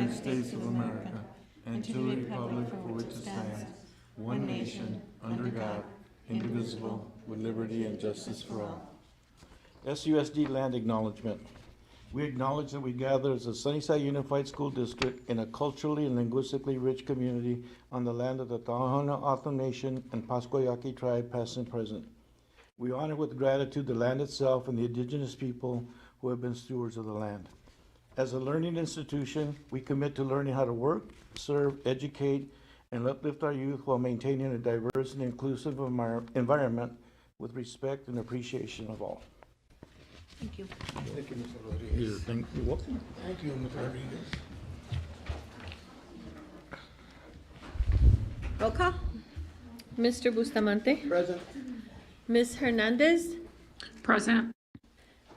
United States of America and to the republic for which it stands, one nation, under God, indivisible, with liberty and justice for all. SUSD Land Acknowledgement. We acknowledge that we gather as a Sunnyside Unified School District in a culturally and linguistically rich community on the land of the Tohono O'odham Nation and Pascua Yaqui tribe, past and present. We honor with gratitude the land itself and the indigenous people who have been stewards of the land. As a learning institution, we commit to learning how to work, serve, educate, and uplift our youth while maintaining a diverse and inclusive environment with respect and appreciation of all. Thank you. Thank you, Mr. Rodriguez. Thank you. Welcome. Thank you, Mr. Rodriguez. Roll call? Mr. Bustamante, Present. Ms. Hernandez, Present.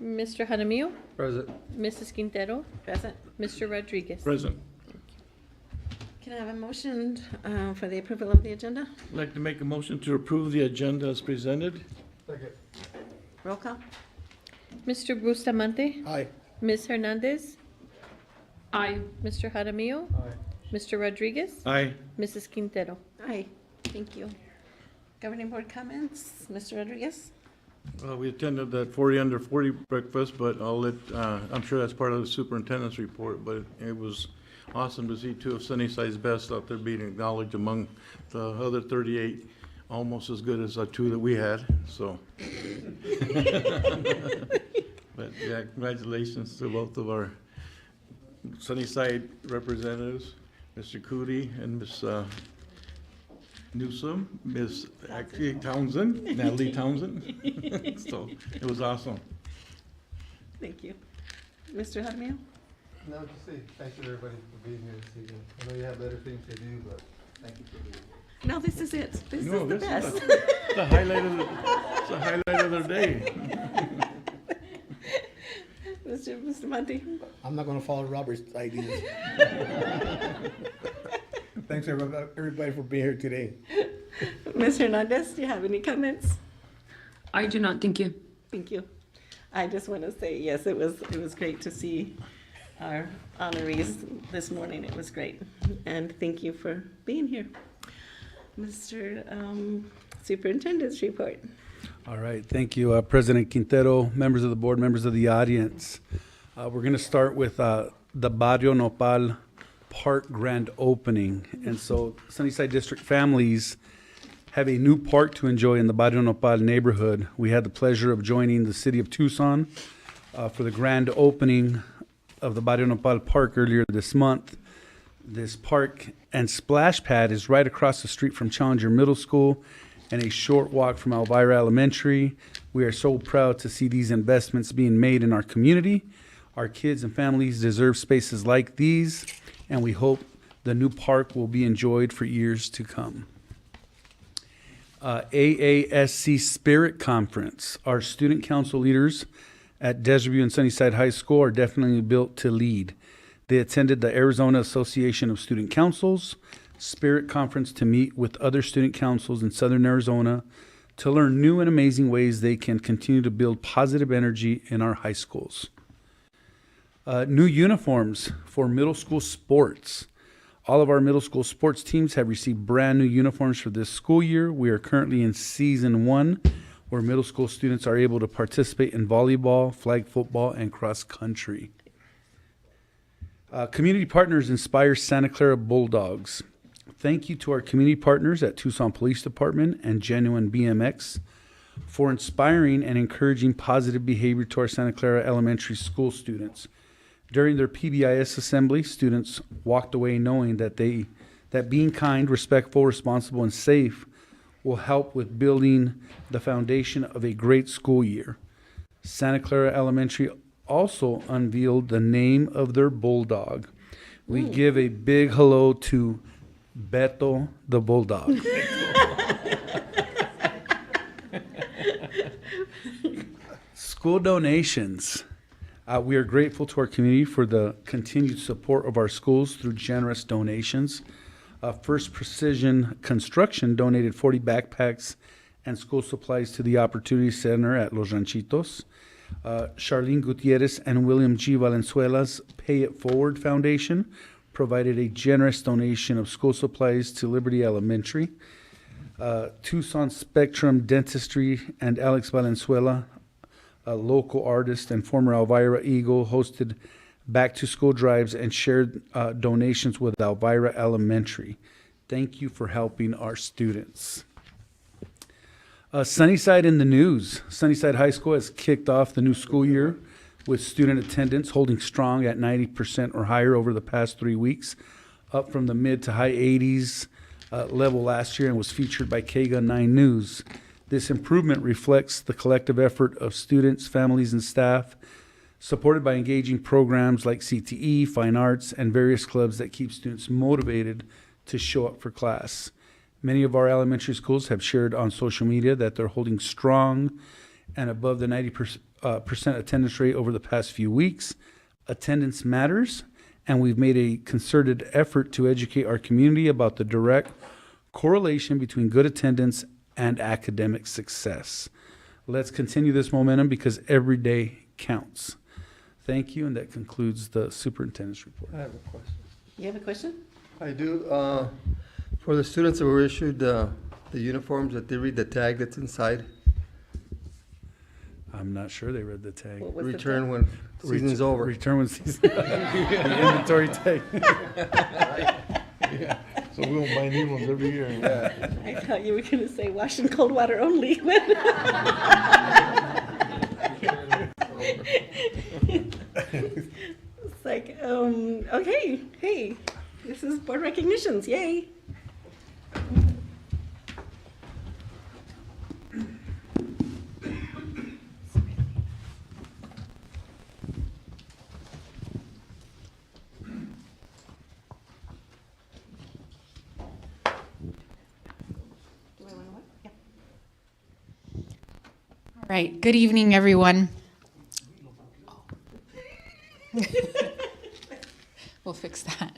Mr. Jaramillo, Present. Mrs. Quintero, Present. Mr. Rodriguez. Present. Can I have a motion for the approval of the agenda? I'd like to make a motion to approve the agenda as presented. Second. Roll call? Mr. Bustamante, Aye. Ms. Hernandez, Aye. Mr. Jaramillo, Aye. Mr. Rodriguez, Aye. Mrs. Quintero. Aye. Thank you. Governing board comments, Mr. Rodriguez? We attended that 40 under 40 breakfast, but I'll let, I'm sure that's part of the superintendent's report, but it was awesome to see two of Sunnyside's best out there being acknowledged among the other 38, almost as good as the two that we had, so. But yeah, congratulations to both of our Sunnyside representatives, Mr. Cootie and Ms. Newsom, Ms. actually Townsend, Natalie Townsend. So it was awesome. Thank you. Mr. Jaramillo? No, just say thank you everybody for being here this evening. I know you have better things to do, but thank you for being here. No, this is it. This No, is the this best. is the highlight of it's the highlight of their day. Mr. Bustamante? I'm not gonna follow Robert's ideas. Thanks, everybody for being here today. Ms. Hernandez, do you have any comments? I do not, thank you. Thank you. I just want to say, yes, it was great to see our honorees this morning. It was great. And thank you for being here. Mr. Superintendent's report. All right, thank you, President Quintero, members of the board, members of the audience. We're going to start with the Barrio Nopal Park grand opening. And so Sunnyside District families have a new park to enjoy in the Barrio Nopal neighborhood. We had the pleasure of joining the city of Tucson for the grand opening of the Barrio Nopal Park earlier this month. This park and splash pad is right across the street from Challenger Middle School and a short walk from Elvira Elementary. We are so proud to see these investments being made in our community. Our kids and families deserve spaces like these, and we hope the new park will be enjoyed for years to come. AASC Spirit Conference. Our student council leaders at Desert View and Sunnyside High School are definitely built to lead. They attended the Arizona Association of Student Councils Spirit Conference to meet with other student councils in Southern Arizona to learn new and amazing ways they can continue to build positive energy in our high schools. New uniforms for middle school sports. All of our middle school sports teams have received brand new uniforms for this school year. We are currently in season 1, where middle school students are able to participate in volleyball, flag football, and cross country. Community partners inspire Santa Clara Bulldogs. Thank you to our community partners at Tucson Police Department and Genuine BMX for inspiring and encouraging positive behavior to our Santa Clara Elementary School students. During their PBIS assembly, students walked away knowing that being kind, respectful, responsible, and safe will help with building the foundation of a great school year. Santa Clara Elementary also unveiled the name of their bulldog. We give a big hello to Beto the Bulldog. School donations. We are grateful to our community for the continued support of our schools through generous donations. First Precision Construction donated 40 backpacks and school supplies to the Opportunity Center at Los Ranchitos. Charlene Gutierrez and William G. Valenzuela's Pay It Forward Foundation provided a generous donation of school supplies to Liberty Elementary. Tucson Spectrum Dentistry and Alex Valenzuela, a local artist and former Elvira Eagle, hosted back-to-school drives and shared donations with Elvira Elementary. Thank you for helping our students. Sunnyside in the news. Sunnyside High School has kicked off the new school year with student attendance holding strong at 90% or higher over the past 3 weeks, up from the mid to high 80s level last year, and was featured by KGUN 9 News. This improvement reflects the collective effort of students, families, and staff, supported by engaging programs like CTE, fine arts, and various clubs that keep students motivated to show up for class. Many of our elementary schools have shared on social media that they're holding strong and above the 90% attendance rate over the past few weeks. Attendance matters, and we've made a concerted effort to educate our community about the direct correlation between good attendance and academic success. Let's continue this momentum because every day counts. Thank you, and that concludes the superintendent's report. I have a question. You have a question? I do. For the students that were issued the uniforms, that they read the tag that's inside, I'm not sure they read the tag. What was the return when season's over. Return when season. The inventory tag. Yeah, so we won't buy new ones every year. I thought you were going to say wash in cold water only. It's like, okay, hey, this is board recognitions, yay. All right, good evening, everyone. We'll fix that.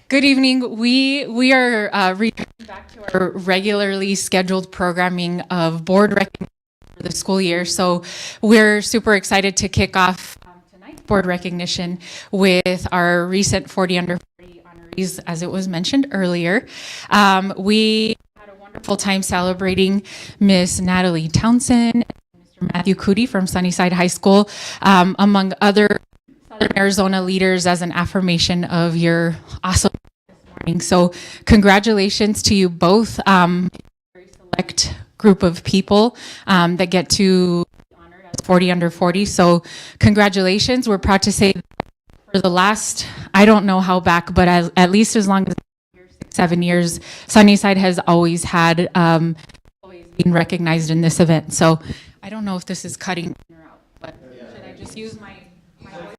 Good evening. We are returning back to our regularly scheduled programming of board recognition for the school year. So we're super excited to kick off tonight's board recognition with our recent 40 under 40 honorees, as it was mentioned earlier. We had a wonderful time celebrating Miss Natalie Townsend, Mr. Matthew Cootie from Sunnyside High School, among other Southern Arizona leaders, as an affirmation of your awesome this morning. So congratulations to you both. Very select group of people that get to be honored as 40 under 40. So congratulations. We're proud to say that for the last, I don't know how back, but at least as long as 7 years, Sunnyside has always had always been recognized in this event. So I don't know if this is cutting in or out, but should I just use my voice?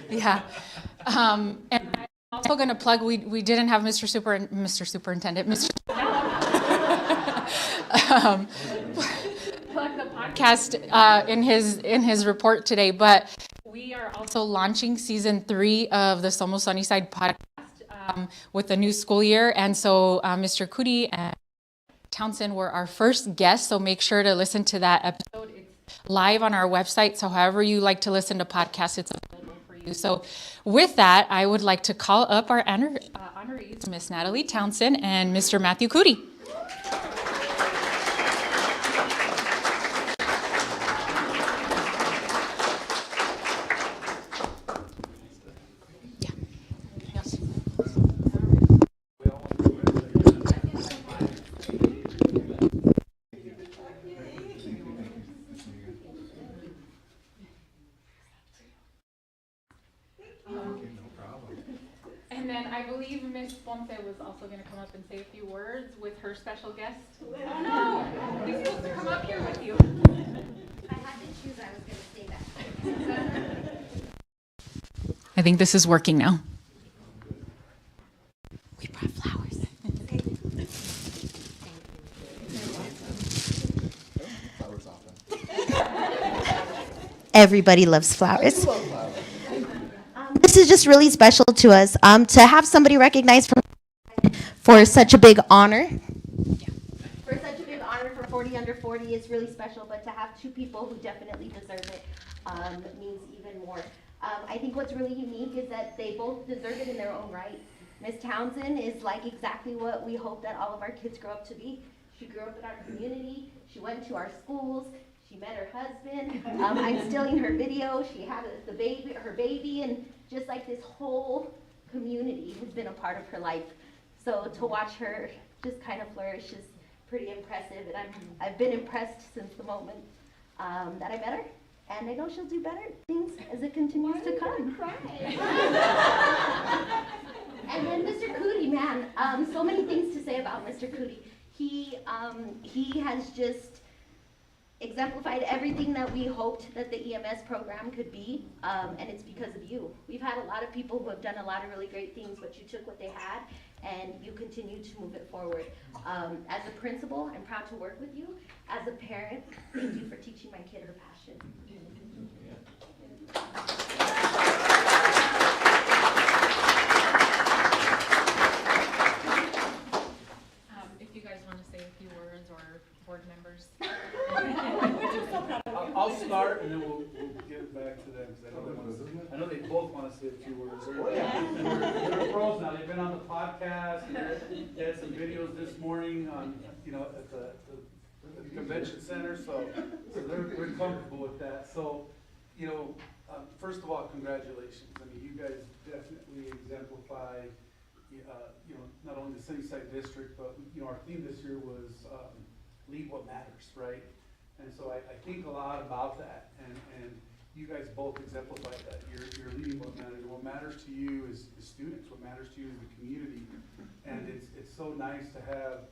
Yeah. And I'm also going to plug, we didn't have Mr. Superintendent, plug the podcast in his report today, but we are also launching season 3 of the Somos Sunnyside podcast with the new school year. And so Mr. Cootie and Townsend were our first guests, so make sure to listen to that episode. It's live on our website, so however you like to listen to podcasts, it's available for you. So with that, I would like to call up our honorees, Miss Natalie Townsend and Mr. Matthew Cootie. And then I believe Ms. Ponce was also going to come up and say a few words with her special guest. Oh no, he's supposed to come up here with you. I had to choose, I was going to say that. I think this is working now. We brought flowers. Everybody loves flowers. This is just really special to us. To have somebody recognized for such a big honor. For such a big honor for 40 under 40 is really special, but to have two people who definitely deserve it means even more. I think what's really unique is that they both deserve it in their own right. Miss Townsend is like exactly what we hope that all of our kids grow up to be. She grew up in our community, she went to our schools, she met her husband. I'm still in her video, she had her baby, and just like this whole community has been a part of her life. So to watch her just kind of flourish is pretty impressive, and I've been impressed since the moment that I met her. And I know she'll do better things as it continues to come. And then Mr. Cootie, man, so many things to say about Mr. Cootie. He has just exemplified everything that we hoped that the EMS program could be, and it's because of you. We've had a lot of people who have done a lot of really great things, but you took what they had and you continue to move it forward. As a principal, I'm proud to work with you. As a parent, thank you for teaching my kid her passion. If you guys want to say a few words, or board members. I'll start and then we'll get back to them, because I know they both want to say a few words. They're pros now, they've been on the podcast, and they had some videos this morning on, at the convention center, so they're comfortable with that. So, first of all, congratulations. I mean, you guys definitely exemplify, not only the Sunnyside district, but, our theme this year was lead what matters, right? And so I think a lot about that, and you guys both exemplify that. You're leading what matters. What matters to you is students. What matters to you is the community. And it's so nice to have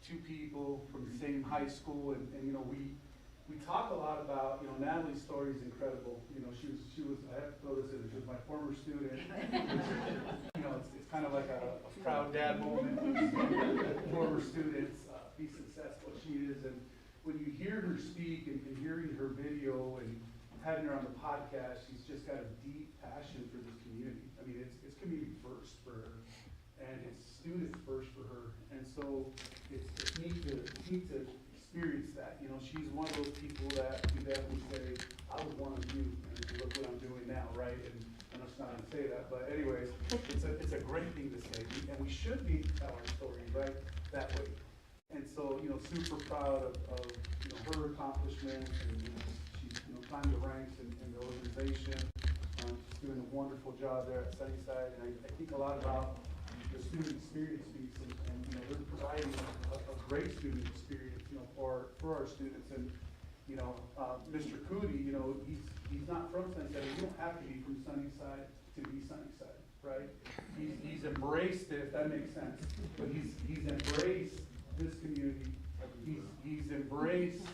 two people from the same high school, and we talk a lot about, Natalie's story is incredible. She was, I have to throw this in, she was my former student. It's kind of like a proud dad moment. Former students, be successful she is, and when you hear her speak and hearing her video and having her on the podcast, she's just got a deep passion for this community. I mean, it's community first for her, and it's students first for her, and so it's neat to experience that. She's one of those people that you definitely say, I was one of you, and look what I'm doing now, right? And I'm not gonna say that, but anyways, it's a great thing to say, and we should be telling our story, right, that way. And so, super proud of her accomplishments, and she's climbed the ranks in the organization. She's doing a wonderful job there at Sunnyside, and I think a lot about the student experience piece, and they're providing a great student experience, for our students. And Mr. Cootie, he's not from Sunnyside. You don't have to be from Sunnyside to be Sunnyside, right? He's embraced it, if that makes sense. But he's embraced this community. He's embraced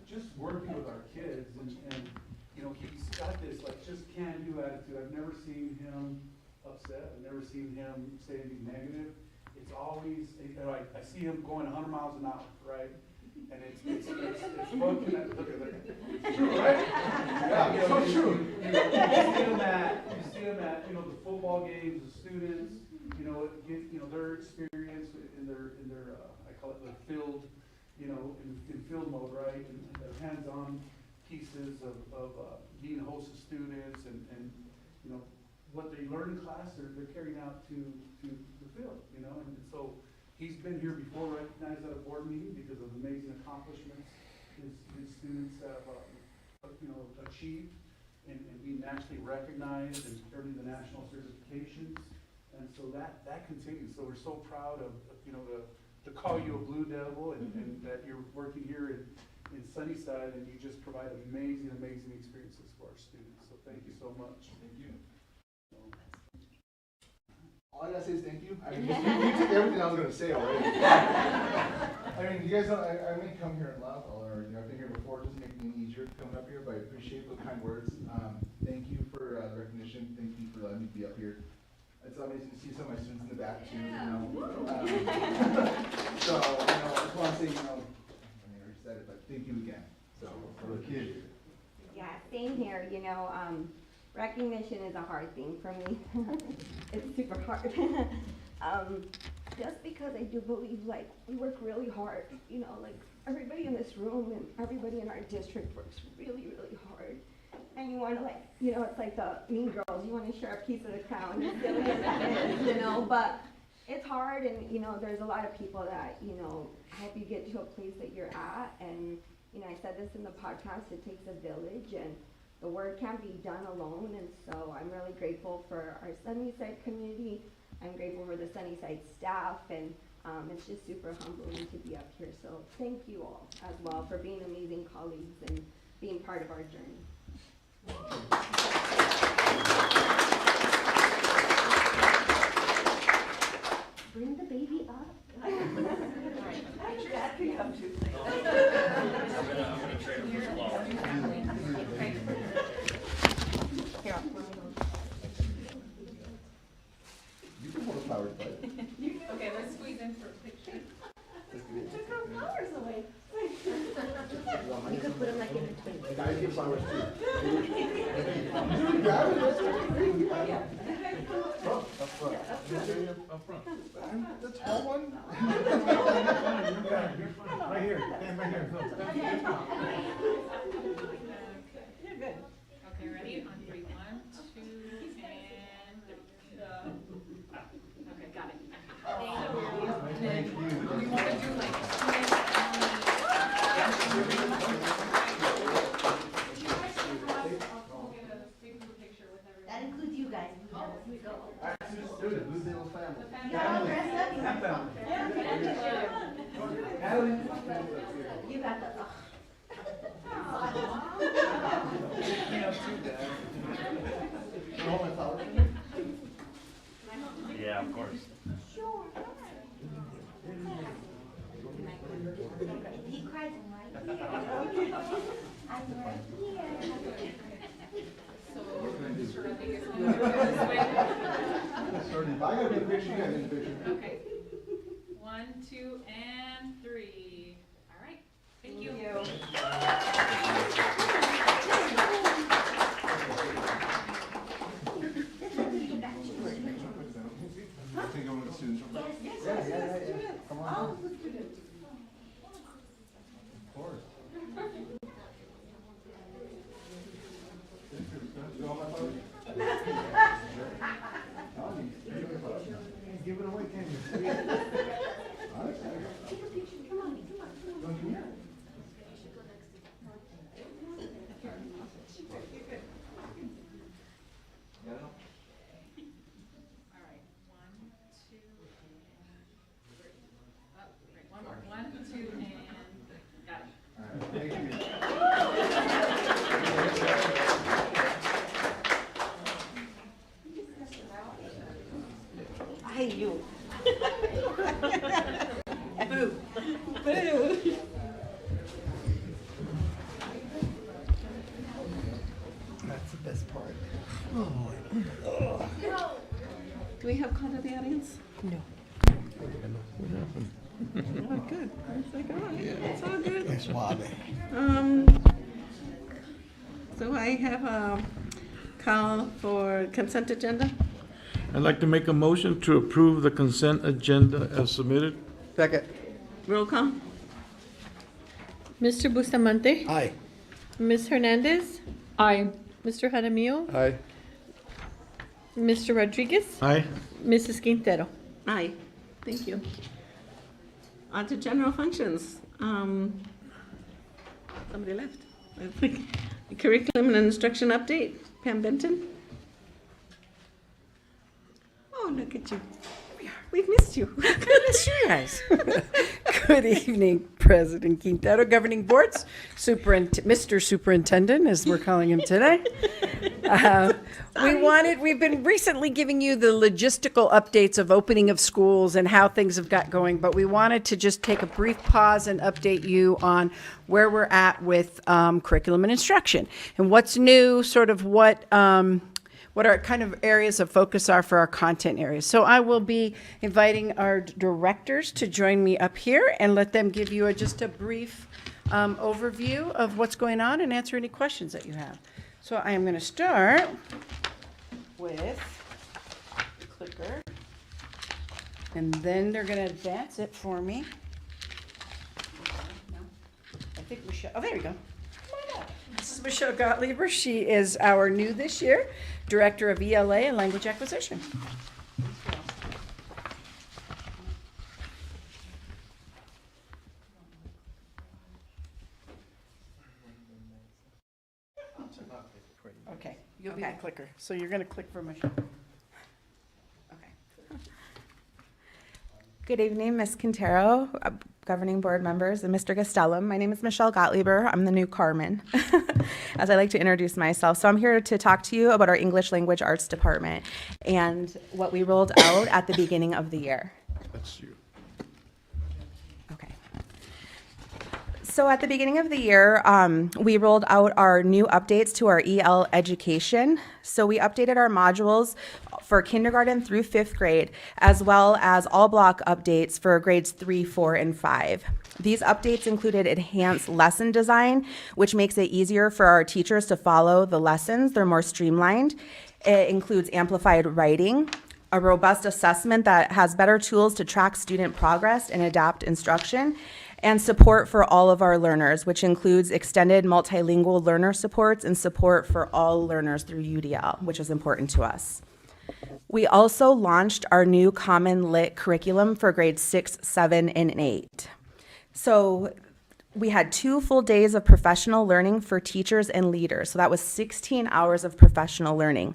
just working with our kids, and he's got this just can-do attitude. I've never seen him upset. I've never seen him say anything negative. It's always, I see him going 100 miles an hour, right? And it's fun. Look at that. It's true, right? Yeah, it's so true. You see him at the football games, the students, their experience in their I call it the field, in field mode, right? And their hands-on pieces of being a host of students, and what they learn in class, they're carrying out to the field, and so he's been here before, recognized at a board meeting because of amazing accomplishments his students have achieved, and being nationally recognized and earning the national certifications. And so that continues. So we're so proud of to call you a Blue Devil, and that you're working here in Sunnyside, and you just provide amazing experiences for our students. So thank you so much. Thank you. All I gotta say is thank you. I mean, you took everything I was gonna say already. I mean, you guys don't, I may come here and laugh, or I've been here before, it doesn't make me any easier coming up here, but I appreciate the kind words. Thank you for the recognition. Thank you for letting me be up here. It's amazing to see some of my students in the back too, so, I just wanna say, I already said it, but thank you again. So, for the kids. Yeah, same here, recognition is a hard thing for me. It's super hard. Just because I do believe, we work really hard, everybody in this room and everybody in our district works really, really hard. And you want to like, you know, it's like the Mean Girls, you want to share a piece of the crown, as silly as that is, you know, but it's hard and, you know, there's a lot of people that, you know, help you get to a place that you're at. And, you know, I said this in the podcast, it takes a village and the work can't be done alone. And so I'm really grateful for our Sunnyside community. I'm grateful for the Sunnyside staff, and it's just super humbling to be up here. So thank you all as well for being amazing colleagues and being part of our journey. Bring the baby up. Dad can come too. You can hold the flowers, bud. Okay, let's squeeze in for a picture. Took our flowers away. You could put them like in between. The guys get flowers too. Dude, grab it, let's go. Oh, up front. Up front. I'm the tall one? Right here, stand right here. You're good. Okay, ready? On three. 1, 2, and okay, got it. And then we want to do like That includes you guys. Here we go. All right, Susan, do it. Lose the little family. You're all dressed up. You got the. You hold my flowers? Yeah, of course. He cries right here. I'm right here. so Mr. Rodriguez, can you go this way? I gotta be a picture, you guys in the picture. Okay. 1, 2, and 3. All right. Thank you. I think I'm gonna students. Yeah. Come on. Of course. You want my flowers? Give it away, can you? Take a picture. Come on, Don't you hear? All right. 1, 2, and 3. Oh, great. One more. 1, 2, and got it. All right, thank you. I you. Boo. Boo. That's the best part. Do we have call to the audience? No. Oh, good. It's like, all right, it's all good. Es suave. So I have a call for consent agenda. I'd like to make a motion to approve the consent agenda as submitted. Second. Roll call. Mr. Bustamante, Aye. Ms. Hernandez, Aye. Mr. Jaramillo, Aye. Mr. Rodriguez, Aye. Mrs. Quintero. Aye. Thank you. On to general functions. Somebody left. I think curriculum and instruction update. Pam Benton. Oh, look at you. We've missed you. Goodness, you guys. Good evening, President Quintero, governing boards, Mr. Superintendent, as we're calling him today. We've been recently giving you the logistical updates of opening of schools and how things have got going, but we wanted to just take a brief pause and update you on where we're at with curriculum and instruction and what's new, sort of what our kind of areas of focus are for our content areas. So I will be inviting our directors to join me up here and let them give you just a brief overview of what's going on and answer any questions that you have. So I am going to start with the clicker, and then they're going to advance it for me. think Michelle, oh, there you go. Come on up. This is Michelle Gottlieb. She is our new this year Director of ELA and Language Acquisition. Okay, you'll be the clicker. So you're going to click for Michelle. Okay. Good evening, Ms. Quintero, governing board members, and Mr. Gastelum. My name is Michelle Gottlieb. I'm the new Carmen, as I like to introduce myself. So I'm here to talk to you about our English Language Arts Department and what we rolled out at the beginning of the year. That's you. Okay. So at the beginning of the year, we rolled out our new updates to our EL education. So we updated our modules for kindergarten through 5th grade, as well as all block updates for grades 3, 4, and 5. These updates included enhanced lesson design, which makes it easier for our teachers to follow the lessons. They're more streamlined. It includes amplified writing, a robust assessment that has better tools to track student progress and adapt instruction, and support for all of our learners, which includes extended multilingual learner supports and support for all learners through UDL, which is important to us. We also launched our new Common Lit curriculum for grades 6, 7, and 8. So we had 2 full days of professional learning for teachers and leaders. So that was 16 hours of professional learning.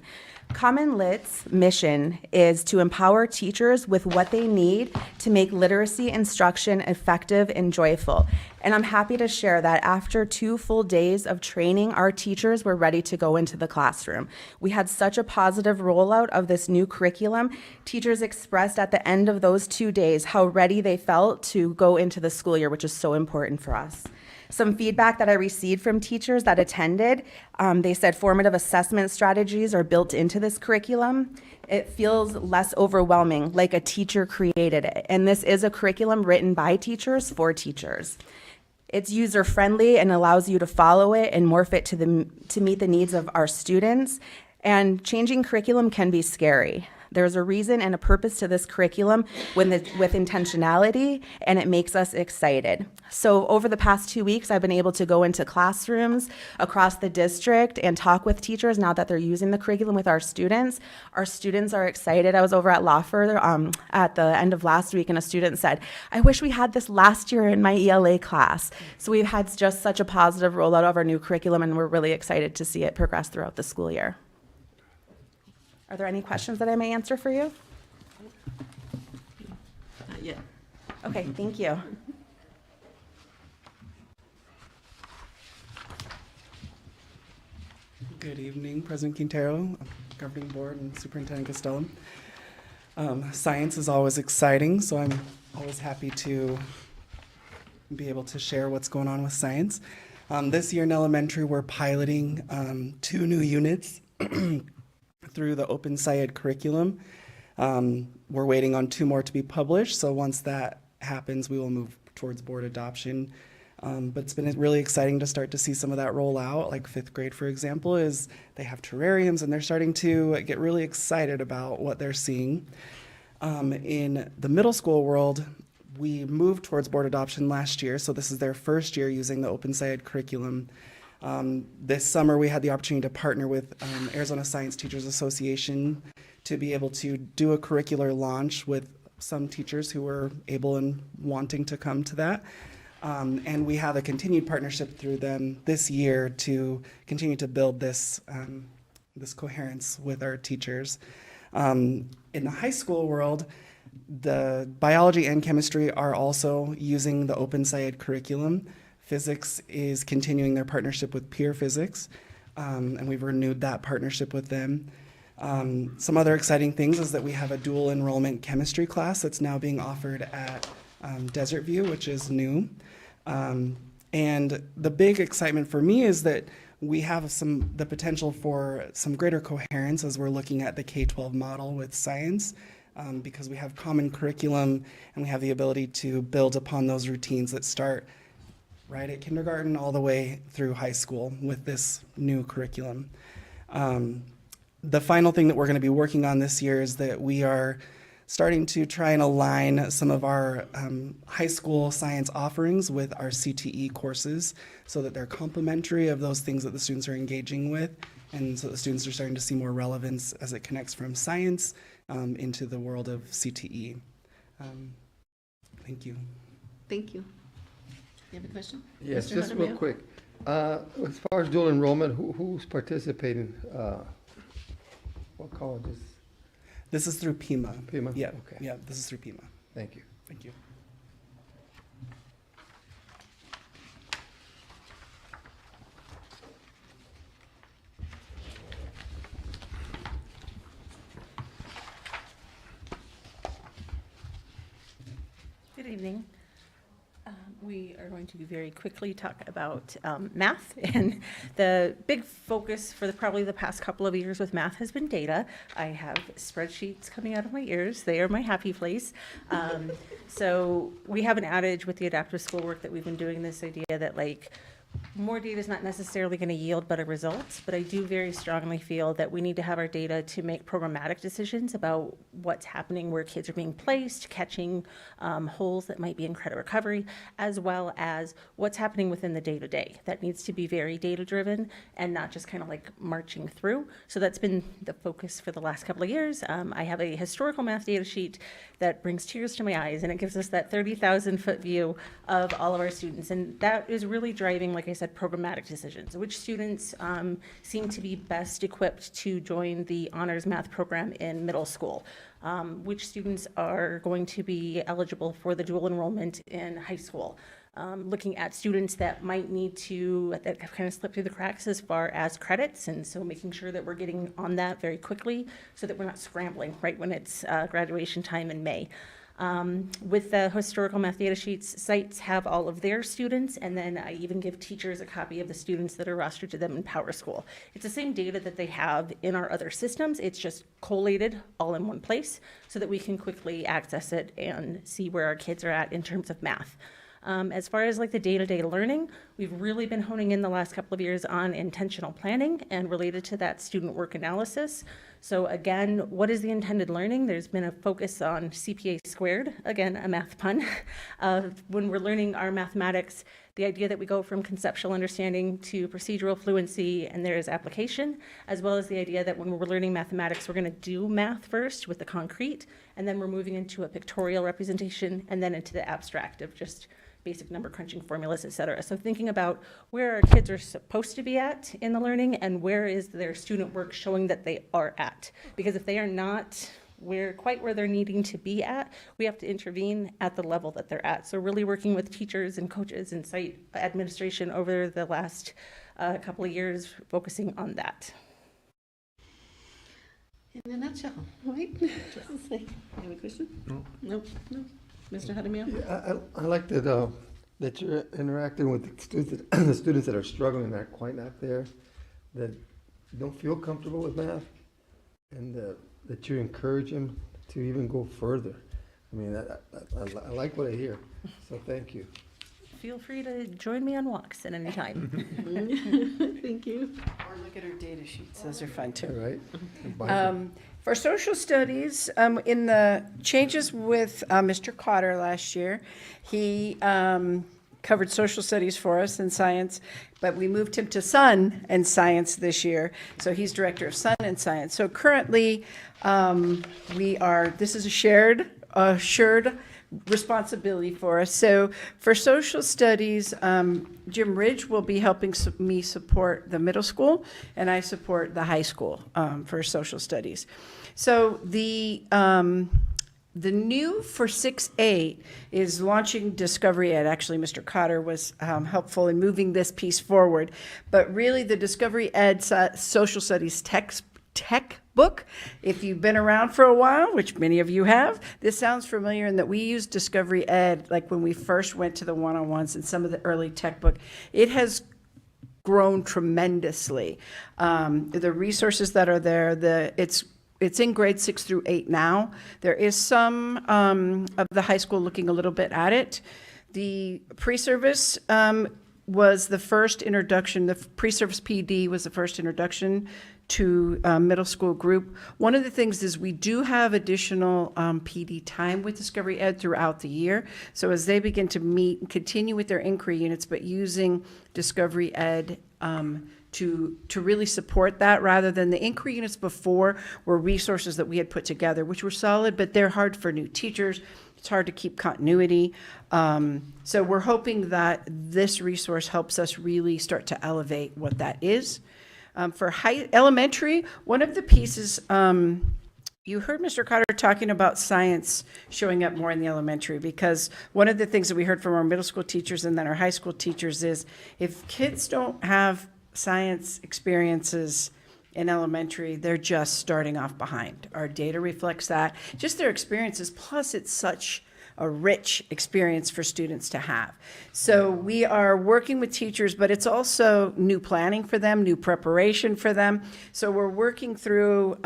Common Lit's mission is to empower teachers with what they need to make literacy instruction effective and joyful. And I'm happy to share that after 2 full days of training, our teachers were ready to go into the classroom. We had such a positive rollout of this new curriculum. Teachers expressed at the end of those 2 days how ready they felt to go into the school year, which is so important for us. Some feedback that I received from teachers that attended, they said formative assessment strategies are built into this curriculum. It feels less overwhelming, like a teacher created it. And this is a curriculum written by teachers for teachers. It's user-friendly and allows you to follow it and morph it to meet the needs of our students. And changing curriculum can be scary. There's a reason and a purpose to this curriculum with intentionality, and it makes us excited. So over the past 2 weeks, I've been able to go into classrooms across the district and talk with teachers now that they're using the curriculum with our students. Our students are excited. I was over at Lawford at the end of last week, and a student said, I wish we had this last year in my ELA class. So we've had just such a positive rollout of our new curriculum, and we're really excited to see it progress throughout the school year. Are there any questions that I may answer for you? Not yet. Okay, thank you. Good evening, President Quintero, Governing Board, and Superintendent Castellum. Science is always exciting, so I'm always happy to be able to share what's going on with science. This year in elementary, we're piloting 2 new units through the Open SciEd curriculum. We're waiting on 2 more to be published, so once that happens, we will move towards board adoption. But it's been really exciting to start to see some of that roll out. Like 5th grade, for example, is they have terrariums, and they're starting to get really excited about what they're seeing. In the middle school world, we moved towards board adoption last year, so this is their first year using the Open SciEd curriculum. This summer, we had the opportunity to partner with Arizona Science Teachers Association to be able to do a curricular launch with some teachers who were able and wanting to come to that. And we have a continued partnership through them this year to continue to build this, this coherence with our teachers. In the high school world, the biology and chemistry are also using the Open SciEd curriculum. Physics is continuing their partnership with Peer Physics, and we've renewed that partnership with them. Some other exciting things is that we have a dual enrollment chemistry class that's now being offered at Desert View, which is new. And the big excitement for me is that we have the potential for some greater coherence as we're looking at the K-12 model with science, because we have common curriculum and we have the ability to build upon those routines that start right at kindergarten all the way through high school with this new curriculum. The final thing that we're going to be working on this year is that we are starting to try and align some of our high school science offerings with our CTE courses so that they're complementary of those things that the students are engaging with. And so the students are starting to see more relevance as it connects from science into the world of CTE. Thank you. Thank you. You have a question? Yes, Mr. just real Jaramillo? quick. As far as dual enrollment, who's participating? What colleges? This is through PIMA. PIMA? Yeah, Okay. yeah, this is through PIMA. Thank you. Thank you. Good evening. We are going to very quickly talk about math, and the big focus for probably the past couple of years with math has been data. I have spreadsheets coming out of my ears. They are my happy place. So we have an adage with the adaptive schoolwork that we've been doing, this idea that like more data is not necessarily going to yield better results, but I do very strongly feel that we need to have our data to make programmatic decisions about what's happening, where kids are being placed, catching holes that might be in credit recovery, as well as what's happening within the day-to-day. That needs to be very data-driven and not just kind of like marching through. So that's been the focus for the last couple of years. I have a historical math data sheet that brings tears to my eyes, and it gives us that 30,000-foot view of all of our students. And that is really driving, like I said, programmatic decisions. Which students seem to be best equipped to join the honors math program in middle school? Which students are going to be eligible for the dual enrollment in high school? Looking at students that might need to, that have kind of slipped through the cracks as far as credits, and so making sure that we're getting on that very quickly so that we're not scrambling right when it's graduation time in May. With the historical math data sheets, sites have all of their students, and then I even give teachers a copy of the students that are rostered to them in Power School. It's the same data that they have in our other systems. It's just collated all in one place so that we can quickly access it and see where our kids are at in terms of math. As far as like the day-to-day learning, we've really been honing in the last couple of years on intentional planning and related to that student work analysis. So again, what is the intended learning? There's been a focus on CPA squared, again, a math pun. When we're learning our mathematics, the idea that we go from conceptual understanding to procedural fluency and there is application, as well as the idea that when we're learning mathematics, we're going to do math first with the concrete, and then we're moving into a pictorial representation and then into the abstract of just basic number crunching formulas, et cetera. So thinking about where our kids are supposed to be at in the learning and where is their student work showing that they are at. Because if they are not quite where they're needing to be at, we have to intervene at the level that they're at. So really working with teachers and coaches and site administration over the last couple of years, focusing on that. In a nutshell, right? You have a question? No. Nope. No. Mr. Jaramillo? Yeah, I like that you're interacting with the students that are struggling, that are quite not there, that don't feel comfortable with math, and that you encourage them to even go further. I mean, I like what I hear, so thank you. Feel free to join me on walks at any time. Thank you. Or look at our data sheets. Those are fun too. Right? For social studies, in the changes with Mr. Cotter last year, he covered social studies for us and science, but we moved him to Sun and Science this year. So he's director of Sun and Science. So currently, this is a shared responsibility for us. So for social studies, Jim Ridge will be helping me support the middle school, and I support the high school for social studies. So the new for 6-8 is launching Discovery Ed. Actually, Mr. Cotter was helpful in moving this piece forward. But really, the Discovery Ed social studies textbook, if you've been around for a while, which many of you have, this sounds familiar in that we used Discovery Ed like when we first went to the one-on-ones and some of the early tech book. It has grown tremendously. The resources that are there, it's in grade 6 through 8 now. There is some of the high school looking a little bit at it. The pre-service was the first introduction, the pre-service PD was the first introduction to middle school group. One of the things is we do have additional PD time with Discovery Ed throughout the year. So as they begin to meet and continue with their inquiry units, but using Discovery Ed to really support that, rather than the inquiry units before were resources that we had put together, which were solid, but they're hard for new teachers. It's hard to keep continuity. So we're hoping that this resource helps us really start to elevate what that is. For elementary, one of the pieces, you heard Mr. Cotter talking about science showing up more in the elementary, because one of the things that we heard from our middle school teachers and then our high school teachers is if kids don't have science experiences in elementary, they're just starting off behind. Our data reflects that, just their experiences, plus it's such a rich experience for students to have. So we are working with teachers, but it's also new planning for them, new preparation for them. So we're working through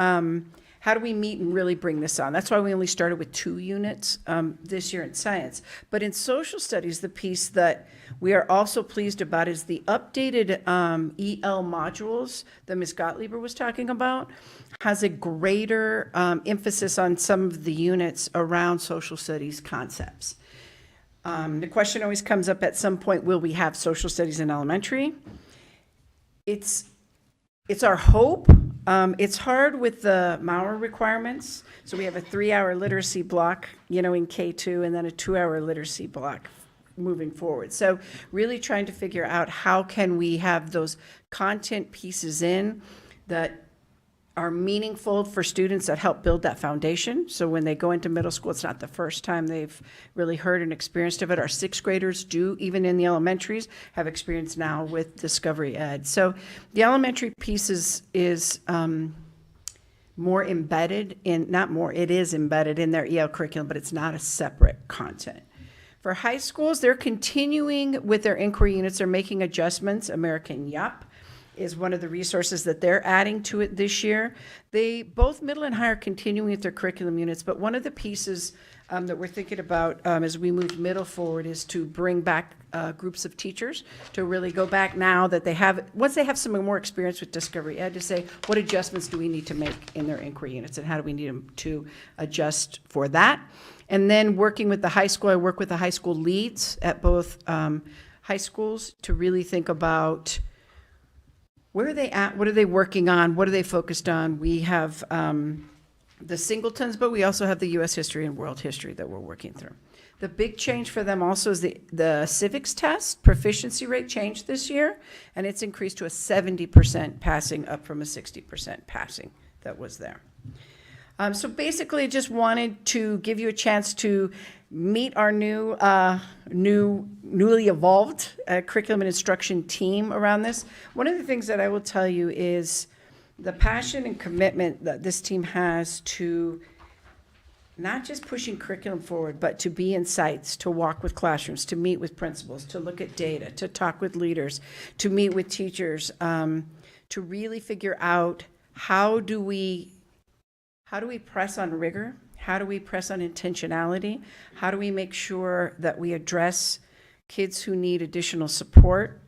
how do we meet and really bring this on? That's why we only started with 2 units this year in science. But in social studies, the piece that we are also pleased about is the updated EL modules that Ms. Gottlieb was talking about has a greater emphasis on some of the units around social studies concepts. The question always comes up at some point, will we have social studies in elementary? It's our hope. It's hard with the Maurer requirements. So we have a 3-hour literacy block, in K2, and then a 2-hour literacy block moving forward. So really trying to figure out how can we have those content pieces in that are meaningful for students that help build that foundation. So when they go into middle school, it's not the first time they've really heard and experienced of it. Our 6th graders do, even in the elementaries, have experience now with Discovery Ed. So the elementary piece is more embedded in, not more, it is embedded in their EL curriculum, but it's not a separate content. For high schools, they're continuing with their inquiry units. They're making adjustments. American YAP is one of the resources that they're adding to it this year. They, both middle and high, are continuing with their curriculum units, but one of the pieces that we're thinking about as we move middle forward is to bring back groups of teachers to really go back now that they have, once they have some more experience with Discovery Ed, to say, what adjustments do we need to make in their inquiry units and how do we need them to adjust for that? And then working with the high school, I work with the high school leads at both high schools to really think about where are they at, what are they working on, what are they focused on. We have the singletons, but we also have the U.S. history and world history that we're working through. The big change for them also is the civics test proficiency rate changed this year, and it's increased to a 70% passing, up from a 60% passing that was there. So basically, just wanted to give you a chance to meet our newly evolved curriculum and instruction team around this. One of the things that I will tell you is the passion and commitment that this team has to not just pushing curriculum forward, but to be in sites, to walk with classrooms, to meet with principals, to look at data, to talk with leaders, to meet with teachers, to really figure out how do we press on rigor? How do we press on intentionality? How do we make sure that we address kids who need additional support?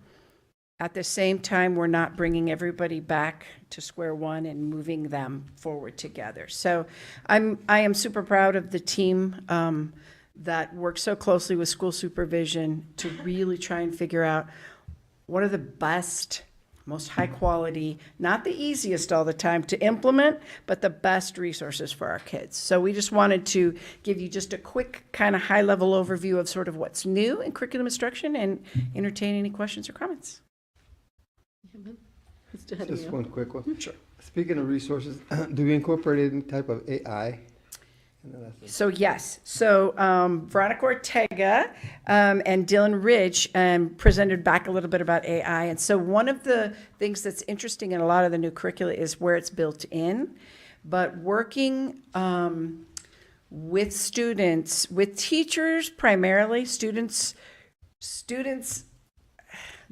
At the same time, we're not bringing everybody back to square one and moving them forward together. So I am super proud of the team that works so closely with school supervision to really try and figure out what are the best, most high quality, not the easiest all the time to implement, but the best resources for our kids. So we just wanted to give you just a quick kind of high level overview of sort of what's new in curriculum instruction and entertain any questions or comments. Just one quick one. Sure. Speaking of resources, do we incorporate any type of AI? So yes, so Veronica Ortega and Dylan Ridge presented back a little bit about AI. And so one of the things that's interesting in a lot of the new curricula is where it's built in, but working with students, with teachers primarily, students,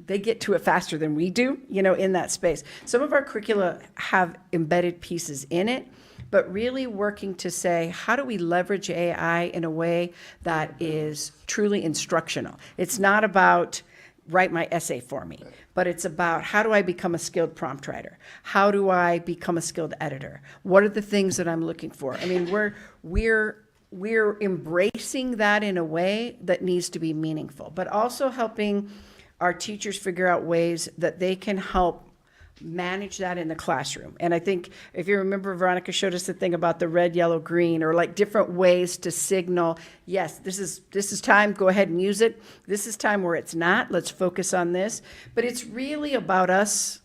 they get to it faster than we do, in that space. Some of our curricula have embedded pieces in it, but really working to say, how do we leverage AI in a way that is truly instructional? It's not about write my essay for me, but it's about how do I become a skilled prompt writer? How do I become a skilled editor? What are the things that I'm looking for? I mean, we're embracing that in a way that needs to be meaningful, but also helping our teachers figure out ways that they can help manage that in the classroom. And I think if you remember, Veronica showed us the thing about the red, yellow, green, or like different ways to signal, yes, this is time, go ahead and use it. This is time where it's not, let's focus on this. But it's really about us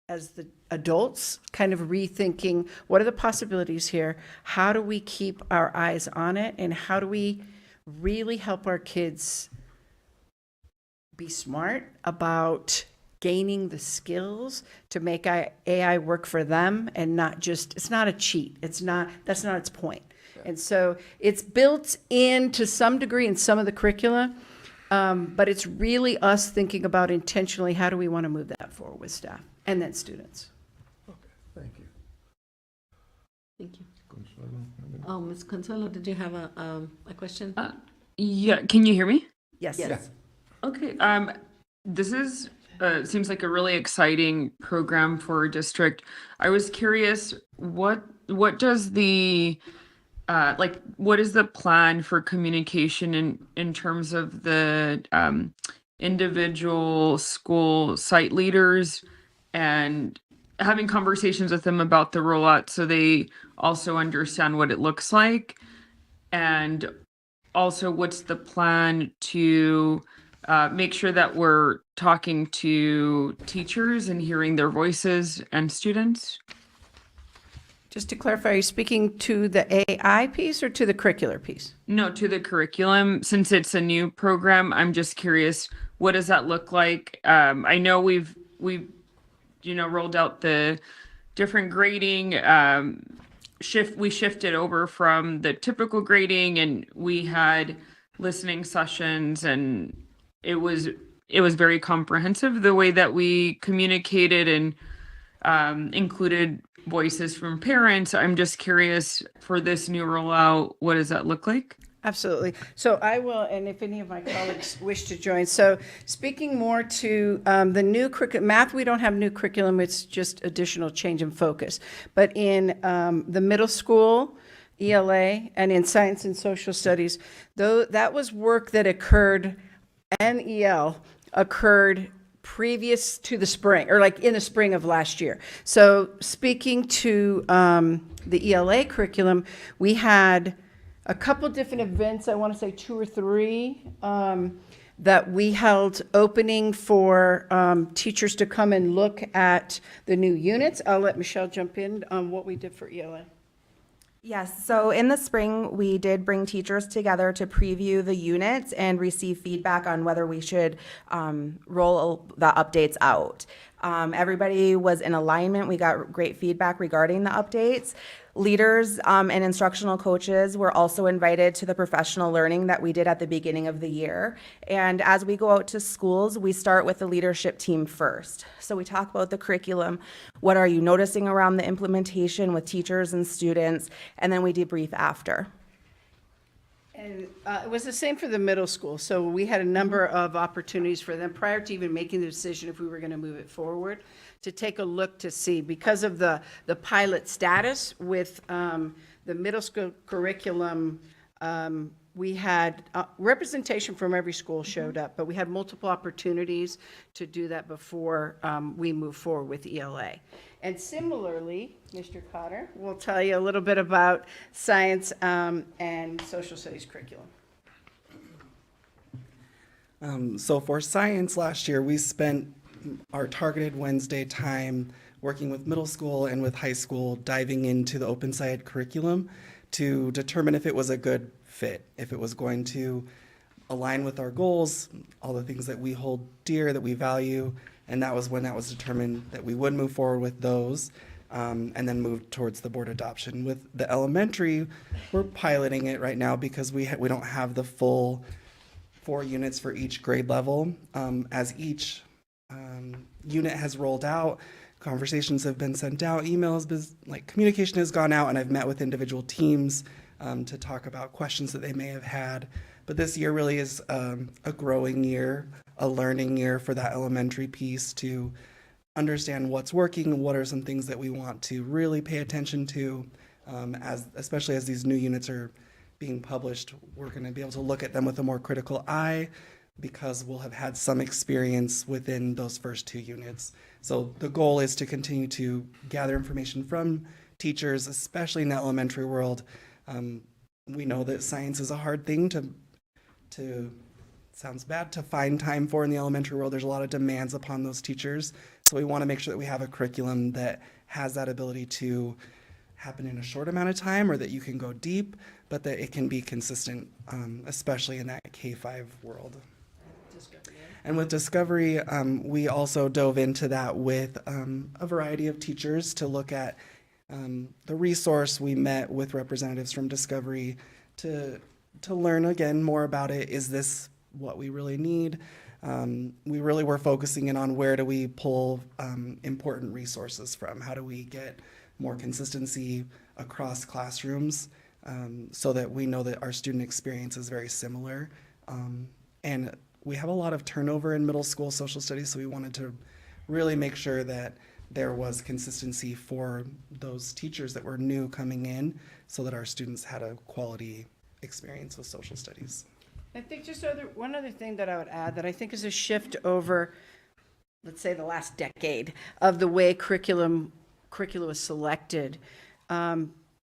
as the adults kind of rethinking, what are the possibilities here? How do we keep our eyes on it? And how do we really help our kids be smart about gaining the skills to make AI work for them and not just, it's not a cheat. That's not its point. And so it's built in to some degree in some of the curricula, but it's really us thinking about intentionally, how do we want to move that forward with staff and then students. Okay, thank you. Thank you. Oh, Ms. Consuelo, did you have a question? Yeah, can you hear me? Yes. Yes. Okay, this is seems like a really exciting program for our district. I was curious, what does the what is the plan for communication in terms of the individual school site leaders and having conversations with them about the rollout so they also understand what it looks like? And also, what's the plan to make sure that we're talking to teachers and hearing their voices and students? Just to clarify, are you speaking to the AI piece or to the curricular piece? No, to the curriculum. Since it's a new program, I'm just curious, what does that look like? I know we've rolled out the different grading. We shifted over from the typical grading, and we had listening sessions, and it was very comprehensive the way that we communicated and included voices from parents. I'm just curious, for this new rollout, what does that look like? Absolutely. So I will, and if any of my colleagues wish to join. So speaking more to the new curriculum, math, we don't have new curriculum, it's just additional change in focus. But in the middle school, ELA, and in science and social studies, though that was work that occurred, and EL occurred previous to the spring, or like in the spring of last year. So speaking to the ELA curriculum, we had a couple different events, I want to say 2 or 3, that we held opening for teachers to come and look at the new units. I'll let Michelle jump in on what we did for ELA. Yes, so in the spring, we did bring teachers together to preview the units and receive feedback on whether we should roll the updates out. Everybody was in alignment. We got great feedback regarding the updates. Leaders and instructional coaches were also invited to the professional learning that we did at the beginning of the year. And as we go out to schools, we start with the leadership team first. So we talk about the curriculum, what are you noticing around the implementation with teachers and students, and then we debrief after. And it was the same for the middle school. So we had a number of opportunities for them prior to even making the decision if we were going to move it forward, to take a look to see, because of the pilot status with the middle school curriculum, we had representation from every school showed up, but we had multiple opportunities to do that before we move forward with ELA. And similarly, Mr. Cotter will tell you a little bit about science and social studies curriculum. So for science last year, we spent our targeted Wednesday time working with middle school and with high school, diving into the OpenScience curriculum to determine if it was a good fit, if it was going to align with our goals, all the things that we hold dear, that we value. And that was when that was determined that we would move forward with those, and then move towards the board adoption. With the elementary, we're piloting it right now because we don't have the full 4 units for each grade level. As each unit has rolled out, conversations have been sent out, emails, communication has gone out, and I've met with individual teams to talk about questions that they may have had. But this year really is a growing year. a learning year for that elementary piece to understand what's working and what are some things that we want to really pay attention to, especially as these new units are being published. We're going to be able to look at them with a more critical eye because we'll have had some experience within those first 2 units. So the goal is to continue to gather information from teachers, especially in the elementary world. We know that science is a hard thing to sounds bad, to find time for in the elementary world. There's a lot of demands upon those teachers. So we want to make sure that we have a curriculum that has that ability to happen in a short amount of time, or that you can go deep, but that it can be consistent, especially in that K-5 world. And with Discovery, we also dove into that with a variety of teachers to look at the resource. We met with representatives from Discovery to learn again more about it. Is this what we really need? We really were focusing in on where do we pull important resources from? How do we get more consistency across classrooms so that we know that our student experience is very similar? And we have a lot of turnover in middle school social studies, so we wanted to really make sure that there was consistency for those teachers that were new coming in so that our students had a quality experience with social studies. I think just one other thing that I would add that I think is a shift over, let's say, the last decade of the way curriculum was selected.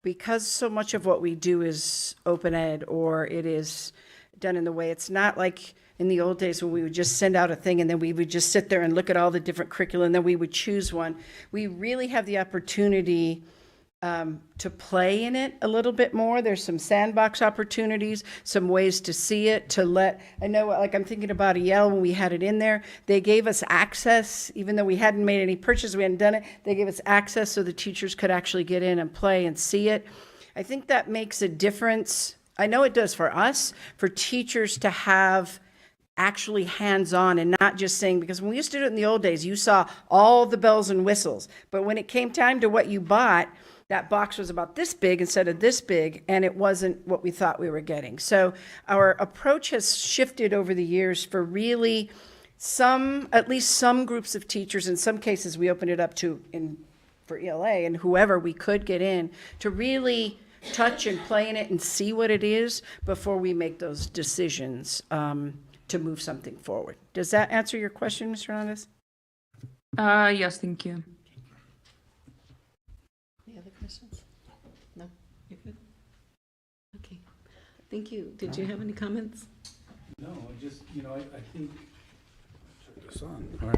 Because so much of what we do is open ed, or it is done in the way, it's not like in the old days when we would just send out a thing and then we would just sit there and look at all the different curricula and then we would choose one. We really have the opportunity to play in it a little bit more. There's some sandbox opportunities, some ways to see it, I know, like I'm thinking about EL when we had it in there, they gave us access, even though we hadn't made any purchases, we hadn't done it, they gave us access so the teachers could actually get in and play and see it. I think that makes a difference. I know it does for us, for teachers to have actually hands-on and not just saying, because when we used to do it in the old days, you saw all the bells and whistles, but when it came time to what you bought, that box was about this big instead of this big, and it wasn't what we thought we were getting. So our approach has shifted over the years for really at least some groups of teachers. In some cases, we opened it up for ELA and whoever we could get in to really touch and play in it and see what it is before we make those decisions to move something forward. Does that answer your question, Mr. Hernandez? Yes, thank you. Any other questions? No? You're good? Okay. Thank you. Did you have any comments? No, I think, turn this on, all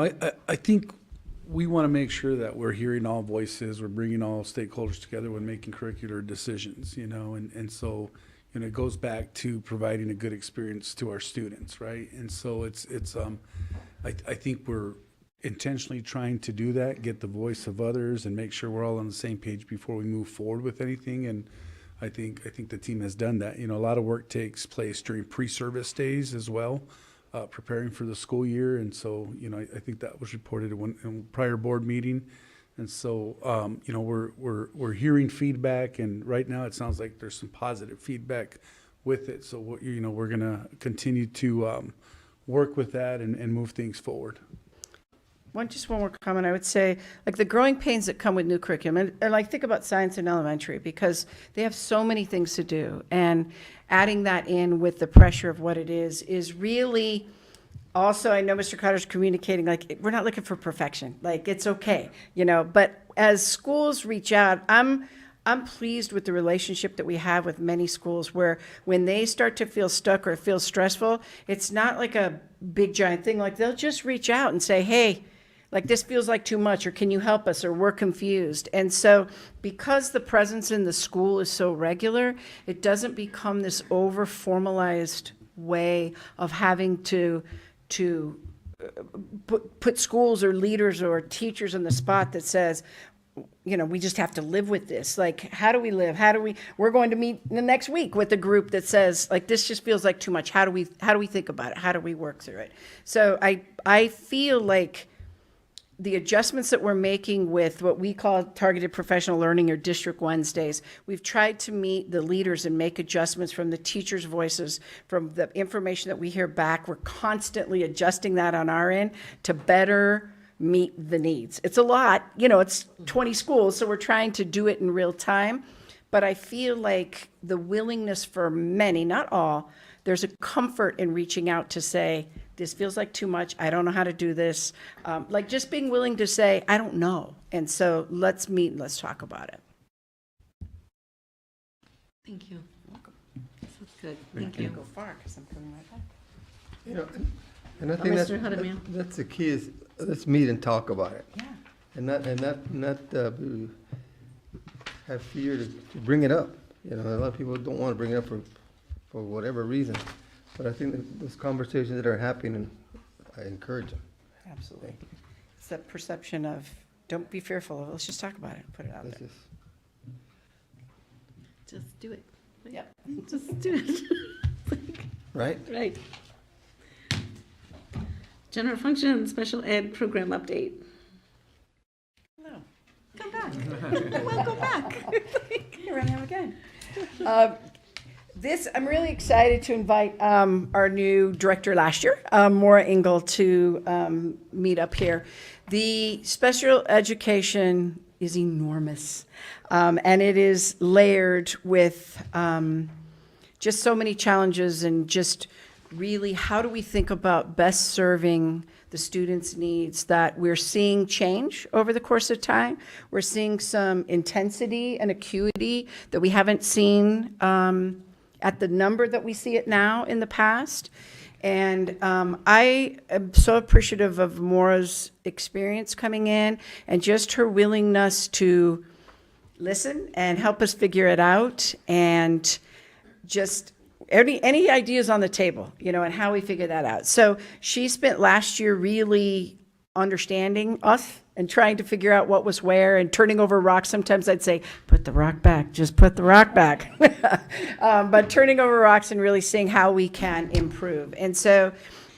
right. I think we want to make sure that we're hearing all voices, we're bringing all stakeholders together when making curricular decisions, and so, it goes back to providing a good experience to our students, right? And so I think we're intentionally trying to do that, get the voice of others and make sure we're all on the same page before we move forward with anything. And I think the team has done that. A lot of work takes place during pre-service days as well, preparing for the school year. And so, I think that was reported in a prior board meeting. And so, we're hearing feedback, and right now it sounds like there's some positive feedback with it. So, we're going to continue to work with that and move things forward. Just one more comment. I would say, like the growing pains that come with new curriculum, and like think about science in elementary, because they have so many things to do, and adding that in with the pressure of what it is really. Also, I know Mr. Cotter's communicating, like, we're not looking for perfection. Like, it's okay, but as schools reach out, I'm pleased with the relationship that we have with many schools where when they start to feel stuck or feel stressful, it's not like a big giant thing. Like, they'll just reach out and say, hey, like, this feels like too much, or can you help us, or we're confused. And so because the presence in the school is so regular, it doesn't become this over formalized way of having to put schools or leaders or teachers on the spot that says, we just have to live with this. Like, how do we live? We're going to meet the next week with a group that says, like, this just feels like too much. How do we think about it? How do we work through it? So I feel like the adjustments that we're making with what we call targeted professional learning or District Wednesdays, we've tried to meet the leaders and make adjustments from the teachers' voices, from the information that we hear back. We're constantly adjusting that on our end to better meet the needs. It's a lot, it's 20 schools, so we're trying to do it in real time. But I feel like the willingness for many, not all, there's a comfort in reaching out to say, this feels like too much, I don't know how to do this. Like just being willing to say, I don't know. And so let's meet and let's talk about it. Thank you. This was good. Thank you. Go far because I'm coming right back. You know, and I think Mr. Jaramillo. that's the key is, let's meet and talk about it. Yeah. And not have fear to bring it up. A lot of people don't want to bring it up for whatever reason. But I think that those conversations that are happening, I encourage them. Absolutely. It's that perception of, don't be fearful, let's just talk about it, put it out Let's there. Just do it. Yep. Just do it. Right? Right. General function, special ed program update. Hello. Come back. Welcome back. Here I am again. I'm really excited to invite our new director last year, Maura Engel, to meet up here. The special education is enormous, and it is layered with just so many challenges and just really how do we think about best serving the students' needs that we're seeing change over the course of time. We're seeing some intensity and acuity that we haven't seen at the number that we see it now in the past. And I am so appreciative of Maura's experience coming in and just her willingness to listen and help us figure it out, and just any ideas on the table, and how we figure that out. So she spent last year really understanding us and trying to figure out what was where and turning over rocks. Sometimes I'd say, put the rock back, just put the rock back. But turning over rocks and really seeing how we can improve. And so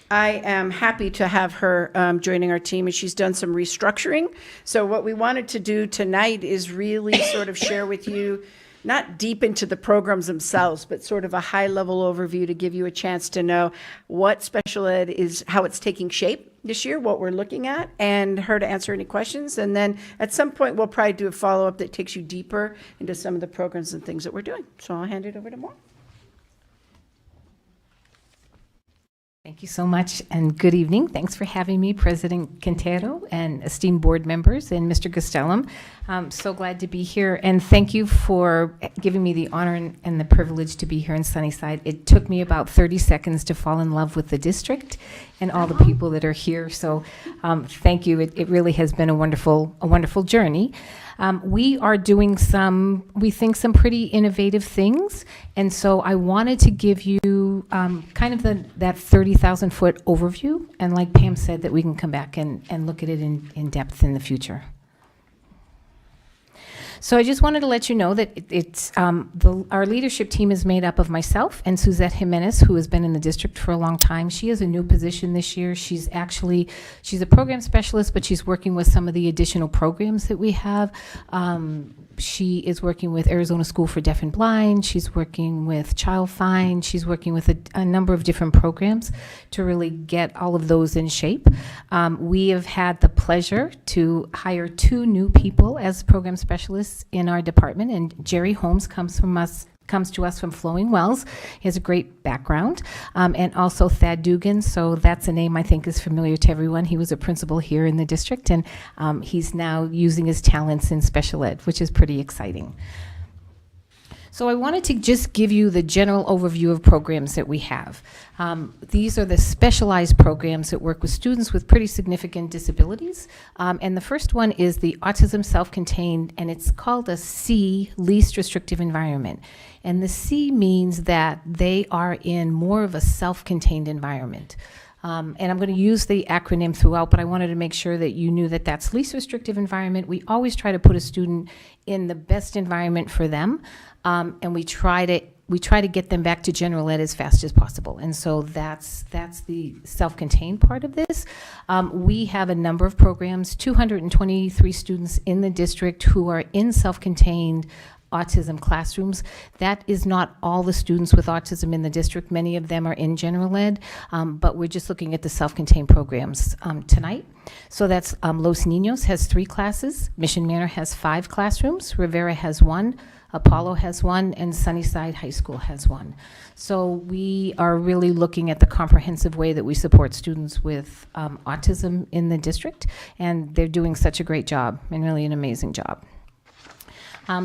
I am happy to have her joining our team, and she's done some restructuring. So what we wanted to do tonight is really sort of share with you, not deep into the programs themselves, but sort of a high-level overview to give you a chance to know what special ed is, how it's taking shape this year, what we're looking at, and her to answer any questions. And then at some point, we'll probably do a follow-up that takes you deeper into some of the programs and things that we're doing. So I'll hand it over to Maura. Thank you so much, and good evening. Thanks for having me, President Quintero and esteemed board members and Mr. Castellum. I'm so glad to be here, and thank you for giving me the honor and the privilege to be here in Sunnyside. It took me about 30 seconds to fall in love with the district and all the people that are here, so thank you. It really has been a wonderful journey. We are doing some pretty innovative things, and so I wanted to give you kind of that 30,000-foot overview, and like Pam said, that we can come back and look at it in depth in the future. So I just wanted to let you know that our leadership team is made up of myself and Suzette Jimenez, who has been in the district for a long time. She has a new position this year. She's a program specialist, but she's working with some of the additional programs that we have. She is working with Arizona School for Deaf and Blind. She's working with Child Find. She's working with a number of different programs to really get all of those in shape. We have had the pleasure to hire 2 new people as program specialists in our department, and Jerry Holmes comes to us from Flowing Wells. He has a great background, and also Thad Dugan, so that's a name I think is familiar to everyone. He was a principal here in the district, and he's now using his talents in special ed, which is pretty exciting. So I wanted to just give you the general overview of programs that we have. These are the specialized programs that work with students with pretty significant disabilities. And the first one is the Autism Self-Contained, and it's called a C, Least Restrictive Environment. And the C means that they are in more of a self-contained environment. And I'm going to use the acronym throughout, but I wanted to make sure that you knew that that's least restrictive environment. We always try to put a student in the best environment for them, and we try to we try to get them back to general ed as fast as possible. And so that's the self-contained part of this. We have a number of programs, 223 students in the district who are in self-contained autism classrooms. That is not all the students with autism in the district. Many of them are in general ed, but we're just looking at the self-contained programs tonight. So that's Los Niños has 3 classes, Mission Manor has 5 classrooms, Rivera has 1, Apollo has 1, and Sunnyside High School has 1. So we are really looking at the comprehensive way that we support students with autism in the district, and they're doing such a great job, and really an amazing job.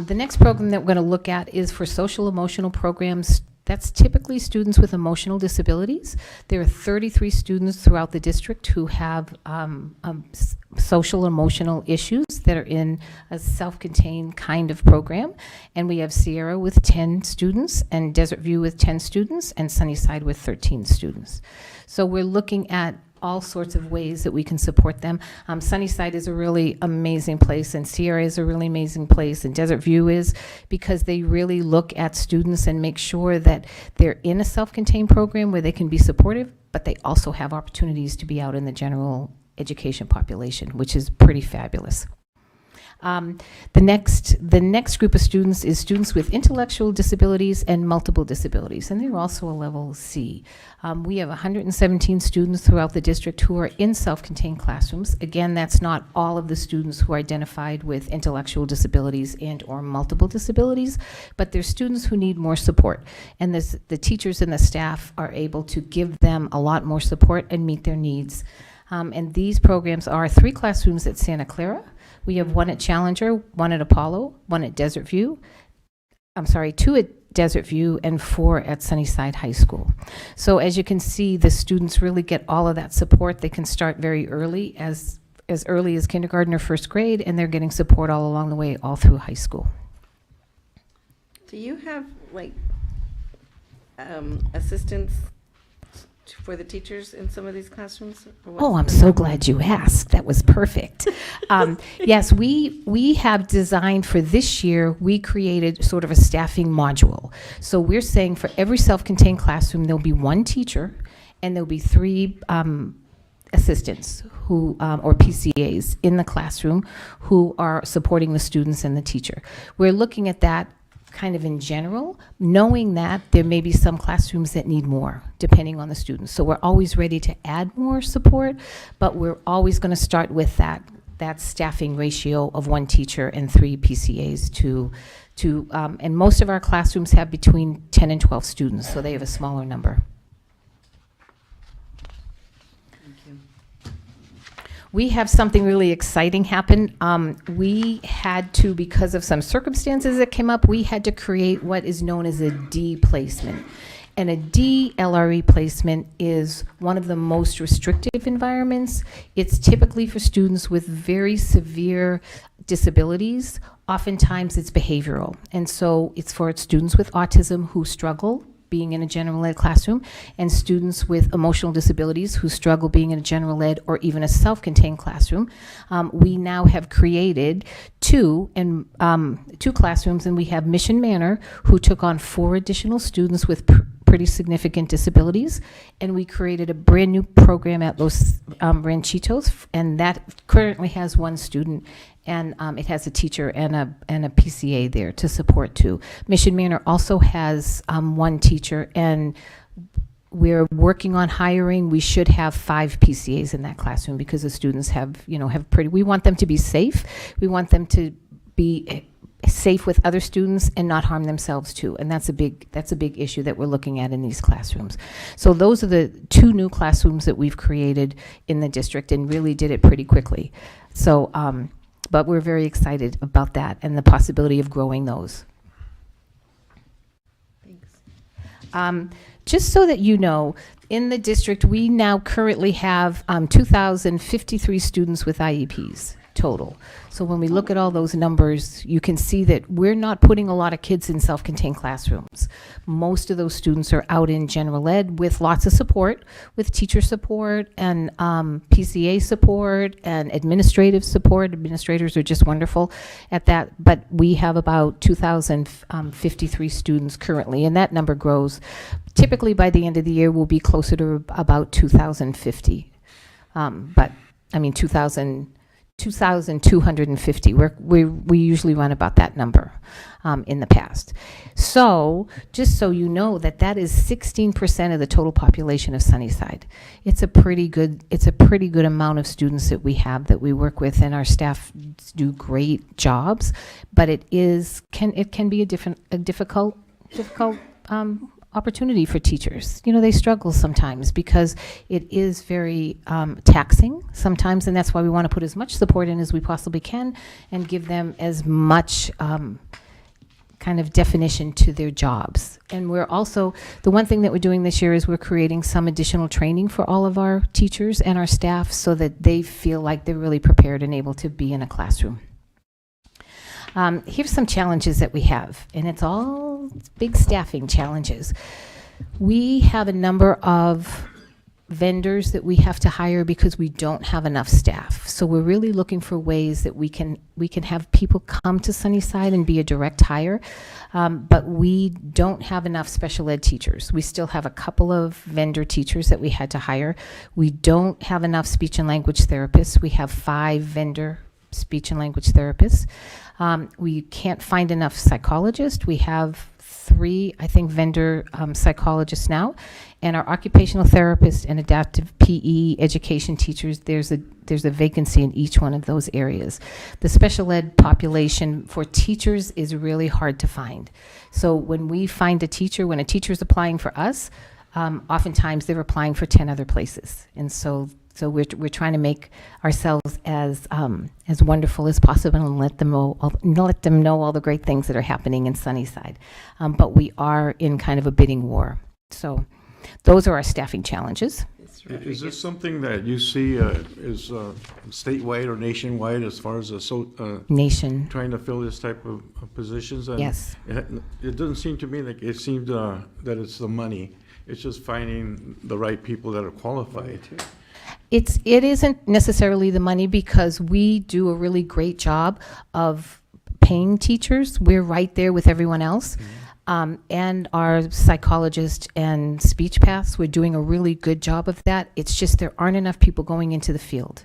The next program that we're going to look at is for social emotional programs. That's typically students with emotional disabilities. There are 33 students throughout the district who have social emotional issues that are in a self-contained kind of program. And we have Sierra with 10 students, and Desert View with 10 students, and Sunnyside with 13 students. So we're looking at all sorts of ways that we can support them. Sunnyside is a really amazing place, and Sierra is a really amazing place, and Desert View is, because they really look at students and make sure that they're in a self-contained program where they can be supportive, but they also have opportunities to be out in the general education population, which is pretty fabulous. The next group of students is students with intellectual disabilities and multiple disabilities, and they're also a level C. We have 117 students throughout the district who are in self-contained classrooms. Again, that's not all of the students who are identified with intellectual disabilities and or multiple disabilities, but they're students who need more support, and the teachers and the staff are able to give them a lot more support and meet their needs. And these programs are 3 classrooms at Santa Clara. We have 1 at Challenger, 1 at Apollo, 1 at Desert View. 2 at Desert View, and 4 at Sunnyside High School. So as you can see, the students really get all of that support. They can start very early, as early as kindergarten or 1st grade, and they're getting support all along the way, all through high school. Do you have like assistants for the teachers in some of these classrooms? Oh, I'm so glad you asked. That was perfect. Yes, we have designed for this year, we created sort of a staffing module. So we're saying for every self-contained classroom, there'll be 1 teacher, and there'll be 3 assistants who, or PCAs in the classroom who are supporting the students and the teacher. We're looking at that kind of in general, knowing that there may be some classrooms that need more, depending on the students. So we're always ready to add more support, but we're always going to start with that staffing ratio of 1 teacher and 3 PCAs and most of our classrooms have between 10 and 12 students, so they have a smaller number. We have something really exciting happen. We had to, because of some circumstances that came up, we had to create what is known as a D placement. And a D LRE placement is one of the most restrictive environments. It's typically for students with very severe disabilities. Oftentimes it's behavioral. And so it's for students with autism who struggle being in a general ed classroom, and students with emotional disabilities who struggle being in a general ed or even a self-contained classroom. We now have created 2 classrooms, and we have Mission Manor, who took on 4 additional students with pretty significant disabilities, and we created a brand new program at Los Ranchitos, and that currently has 1 student, and it has a teacher and a PCA there to support 2. Mission Manor also has 1 teacher, and we're working on hiring. We should have 5 PCAs in that classroom because the students have we want them to be safe. We want them to be safe with other students and not harm themselves too, and that's a big issue that we're looking at in these classrooms. So those are the 2 new classrooms that we've created in the district, and really did it pretty quickly. So but we're very excited about that and the possibility of growing those. Thanks. Just so that you know, in the district, we now currently have 2,053 students with IEPs. total. So when we look at all those numbers, you can see that we're not putting a lot of kids in self-contained classrooms. Most of those students are out in general ed with lots of support, with teacher support and PCA support and administrative support. Administrators are just wonderful at that. But we have about 2,053 students currently, and that number grows. Typically by the end of the year, we'll be closer to about 2,050. But I mean, 2,250. We usually run about that number in the past. So just so you know that is 16% of the total population of Sunnyside. It's a pretty good amount of students that we have that we work with, and our staff do great jobs. But it can be a difficult opportunity for teachers. You know, they struggle sometimes because it is very taxing sometimes, and that's why we want to put as much support in as we possibly can and give them as much kind of definition to their jobs. And we're also, the one thing that we're doing this year is we're creating some additional training for all of our teachers and our staff so that they feel like they're really prepared and able to be in a classroom. Here's some challenges that we have, and it's all big staffing challenges. We have a number of vendors that we have to hire because we don't have enough staff. So we're really looking for ways that we can have people come to Sunnyside and be a direct hire, but we don't have enough special ed teachers. We still have a couple of vendor teachers that we had to hire. We don't have enough speech and language therapists. We have 5 vendor speech and language therapists. We can't find enough psychologists. We have 3, I think, vendor psychologists now, and our occupational therapists and adaptive PE education teachers, there's a vacancy in each one of those areas. The special ed population for teachers is really hard to find. So when we find a teacher, when a teacher is applying for us, oftentimes they're applying for 10 other places. And so we're trying to make ourselves as wonderful as possible and let them know all the great things that are happening in Sunnyside. But we are in kind of a bidding war. So those are our staffing challenges. Is this something that you see is statewide or nationwide as far as nation trying to fill this type of positions? And yes. It doesn't seem to me like it seemed that it's the money. It's just finding the right people that are qualified. It isn't necessarily the money because we do a really great job of paying teachers. We're right there with everyone else. And our psychologists and speech paths, we're doing a really good job of that. It's just there aren't enough people going into the field.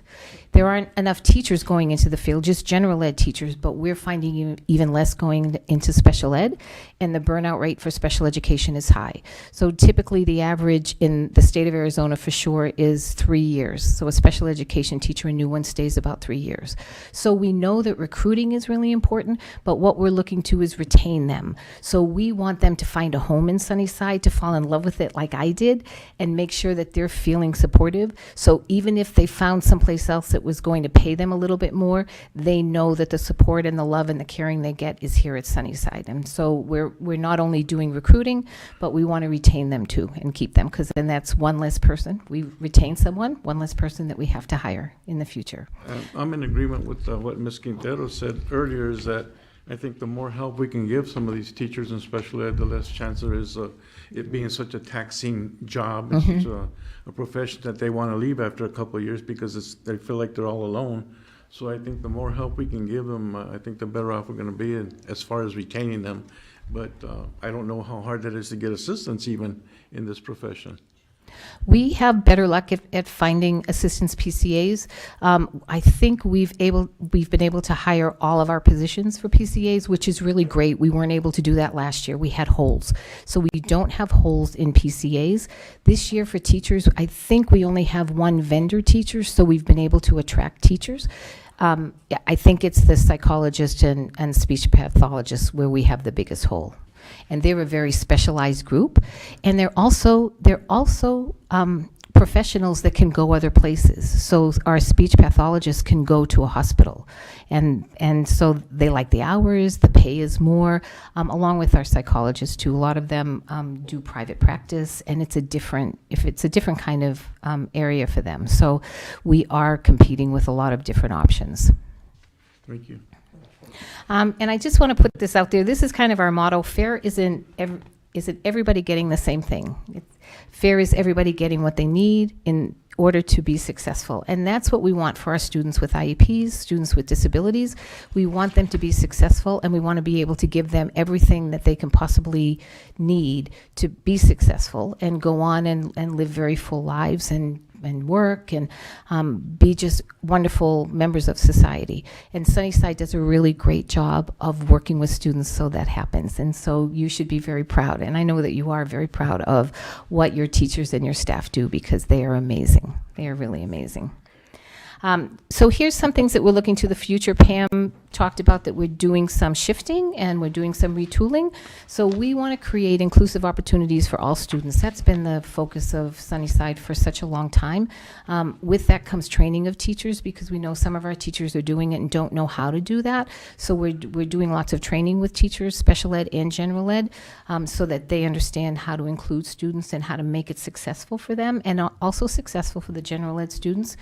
There aren't enough teachers going into the field, just general ed teachers, but we're finding even less going into special ed, and the burnout rate for special education is high. So typically the average in the state of Arizona for sure is 3 years. So a special education teacher, a new one, stays about 3 years. So we know that recruiting is really important, but what we're looking to is retain them. So we want them to find a home in Sunnyside, to fall in love with it like I did, and make sure that they're feeling supportive. So even if they found someplace else that was going to pay them a little bit more, they know that the support and the love and the caring they get is here at Sunnyside. And so we're not only doing recruiting, but we want to retain them too and keep them, because then that's one less person. We retain someone, one less person that we have to hire in the future. I'm in agreement with what Ms. Quintero said earlier, is that I think the more help we can give some of these teachers in special ed, the less chance there is of it being such a taxing job, Mm-hmm. such a profession that they want to leave after a couple of years because they feel like they're all alone. So I think the more help we can give them, I think the better off we're going to be as far as retaining them. But I don't know how hard that is to get assistance even in this profession. We have better luck at finding assistance PCAs. I think we've been able to hire all of our positions for PCAs, which is really great. We weren't able to do that last year. We had holes. So we don't have holes in PCAs. This year for teachers, I think we only have 1 vendor teacher, so we've been able to attract teachers. I think it's the psychologist and speech pathologists where we have the biggest hole. And they're a very specialized group, and they're also professionals that can go other places. So our speech pathologists can go to a hospital, and so they like the hours, the pay is more, along with our psychologists too. A lot of them do private practice, and it's a different kind of area for them. So we are competing with a lot of different options. Thank you. And I just want to put this out there. This is kind of our motto. Fair isn't everybody getting the same thing. Fair is everybody getting what they need in order to be successful. And that's what we want for our students with IEPs, students with disabilities. We want them to be successful, and we want to be able to give them everything that they can possibly need to be successful and go on and live very full lives and work and be just wonderful members of society. And Sunnyside does a really great job of working with students so that happens. And so you should be very proud. And I know that you are very proud of what your teachers and your staff do, because they are amazing. They are really amazing. So here's some things that we're looking to the future. Pam talked about that we're doing some shifting and we're doing some retooling. So we want to create inclusive opportunities for all students. That's been the focus of Sunnyside for such a long time. With that comes training of teachers, because we know some of our teachers are doing it and don't know how to do that. So we're doing lots of training with teachers, special ed and general ed, so that they understand how to include students and how to make it successful for them, and also successful for the general ed students.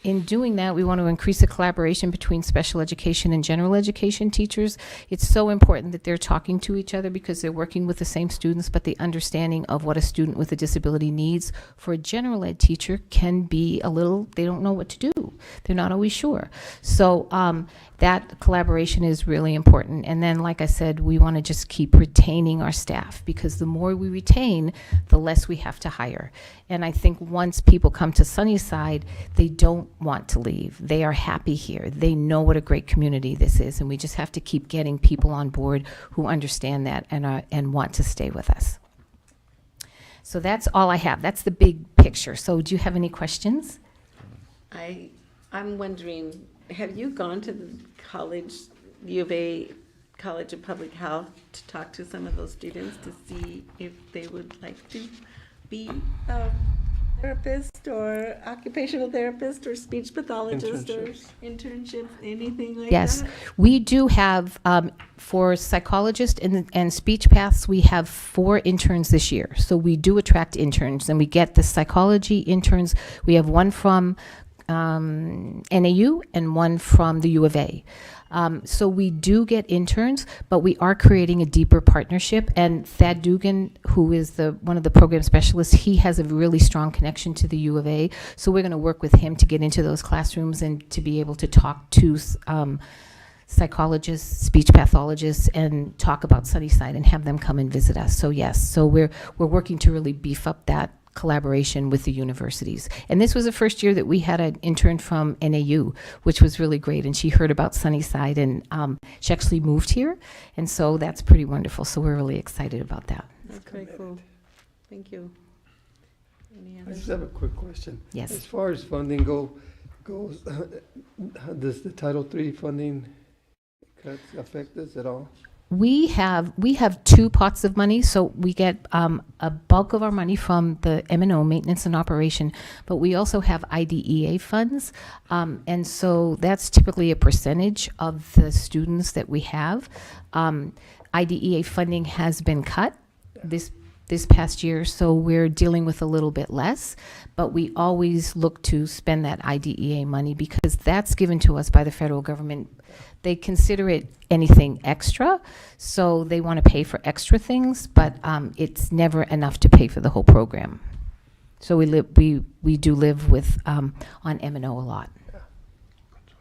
In doing that, we want to increase the collaboration between special education and general education teachers. It's so important that they're talking to each other, because they're working with the same students, but the understanding of what a student with a disability needs for a general ed teacher can be a little, they don't know what to do. They're not always sure. So that collaboration is really important. And then, like I said, we want to just keep retaining our staff, because the more we retain, the less we have to hire. And I think once people come to Sunnyside, they don't want to leave. They are happy here. They know what a great community this is, and we just have to keep getting people on board who understand that and want to stay with us. So that's all I have. That's the big picture. So do you have any questions? I'm wondering, have you gone to the college, U of A College of Public Health, to talk to some of those students to see if they would like to be a therapist or occupational therapist or speech pathologist or internships, anything like that? Yes, we do have, for psychologists and speech paths, we have 4 interns this year. So we do attract interns, and we get the psychology interns. We have one from NAU and one from the U of A. So we do get interns, but we are creating a deeper partnership. And Thad Dugan, who is one of the program specialists, he has a really strong connection to the U of A. So we're going to work with him to get into those classrooms and to be able to talk to psychologists, speech pathologists, and talk about Sunnyside and have them come and visit us. So yes, so we're working to really beef up that collaboration with the universities. And this was the first year that we had an intern from NAU, which was really great. And she heard about Sunnyside, and she actually moved here. And so that's pretty wonderful. So we're really excited about that. That's very cool. Thank you. I just have a quick question. Yes. As far as funding goes, does the Title III funding cuts affect us at all? We have 2 pots of money, so we get a bulk of our money from the M&O, maintenance and operation, but we also have IDEA funds, and so that's typically a percentage of the students that we have. IDEA funding has been cut this past year, so we're dealing with a little bit less, but we always look to spend that IDEA money, because that's given to us by the federal government. They consider it anything extra, so they want to pay for extra things, but it's never enough to pay for the whole program. So we do live with on M&O a lot.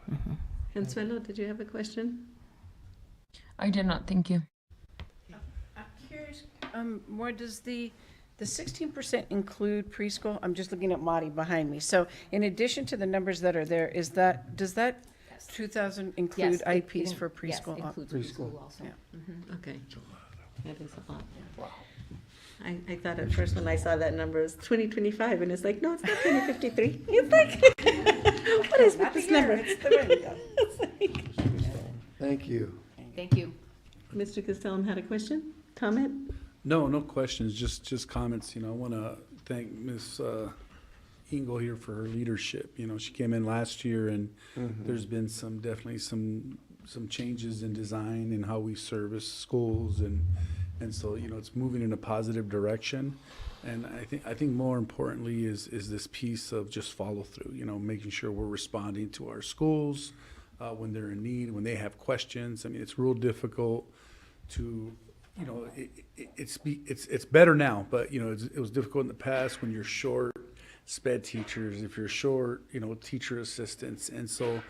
Mm-hmm. Consuelo, did you have a question? I did not, thank you. I'm curious, more does the 16% include preschool? I'm just looking at Marty behind me. So in addition to the numbers that are there, does that 2,000 include IEPs for preschool? Yes, includes preschool also. Yeah. Mm-hmm. Okay. That is a lot. Wow. I thought at first when I saw that number, it was 2025, and it's like, no, it's not 2053. It's like, what is with this number? It's the window. It's like, Thank you. Thank you. Mr. Castellum had a question, comment? No questions, just comments. I want to thank Ms. Engel here for her leadership. She came in last year, and there's been definitely some changes in design and how we service schools, and so it's moving in a positive direction. And I think more importantly is this piece of just follow through. Making sure we're responding to our schools, when they're in need, when they have questions. I mean, it's real difficult to, you know, it's better now, but, you know, it was difficult in the past when you're short sped teachers, if you're short, you know, teacher assistants. And so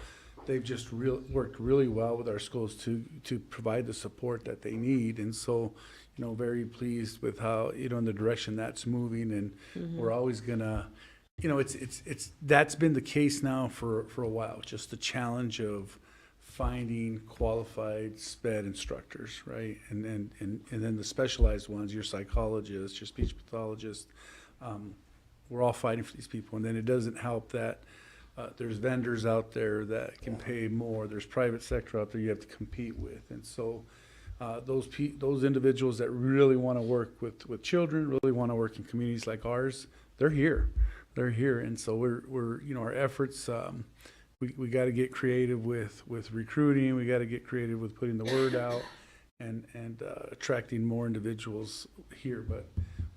they've just worked really well with our schools to provide the support that they need. And so, you know, very pleased with how, you know, in the direction that's moving. And we're always gonna, you know, it's that's been the case now for a while, just the challenge of finding qualified sped instructors, right? And then the specialized ones, your psychologists, your speech pathologists, we're all fighting for these people. And then it doesn't help that there's vendors out there that can pay more. There's private sector out there you have to compete with. And so those individuals that really want to work with children, really want to work in communities like ours, they're here. They're here. And so we're you know, our efforts, we got to get creative with recruiting. We got to get creative with putting the word out and attracting more individuals here. But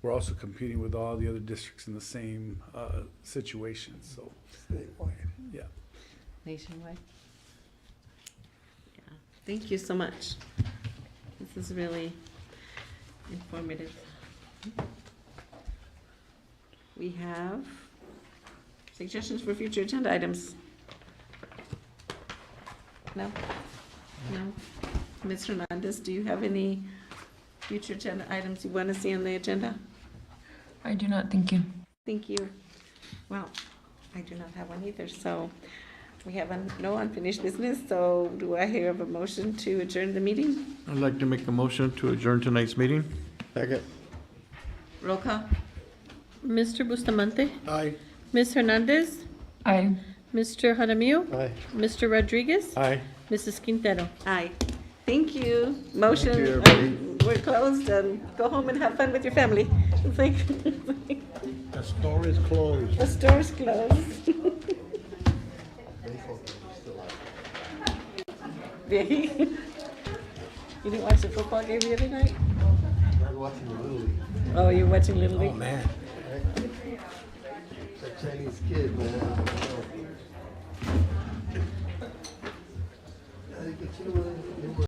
we're also competing with all the other districts in the same situation. So, yeah. Nationwide. Yeah. Thank you so much. This is really informative. We have suggestions for future agenda items. No? No? Ms. Hernandez, do you have any future agenda items you want to see on the agenda? I do not, thank you. Thank you. Well, I do not have one either, so we have no unfinished business, so do I hear of a motion to adjourn the meeting? I'd like to make a motion to adjourn tonight's meeting. Second. Roll call? Mr. Bustamante? Aye. Ms. Hernandez? Aye. Mr. Jaramillo? Aye. Mr. Rodriguez? Aye. Mrs. Quintero? Aye. Thank you. Motion, Thank you, everybody. we're closed, and go home and have fun with your family. It's like, The store is closed. the store's closed. Did he? You didn't watch the football game the other night? I'm watching the Little League. Oh, you're watching Little League? Oh, man. That Chinese kid, man.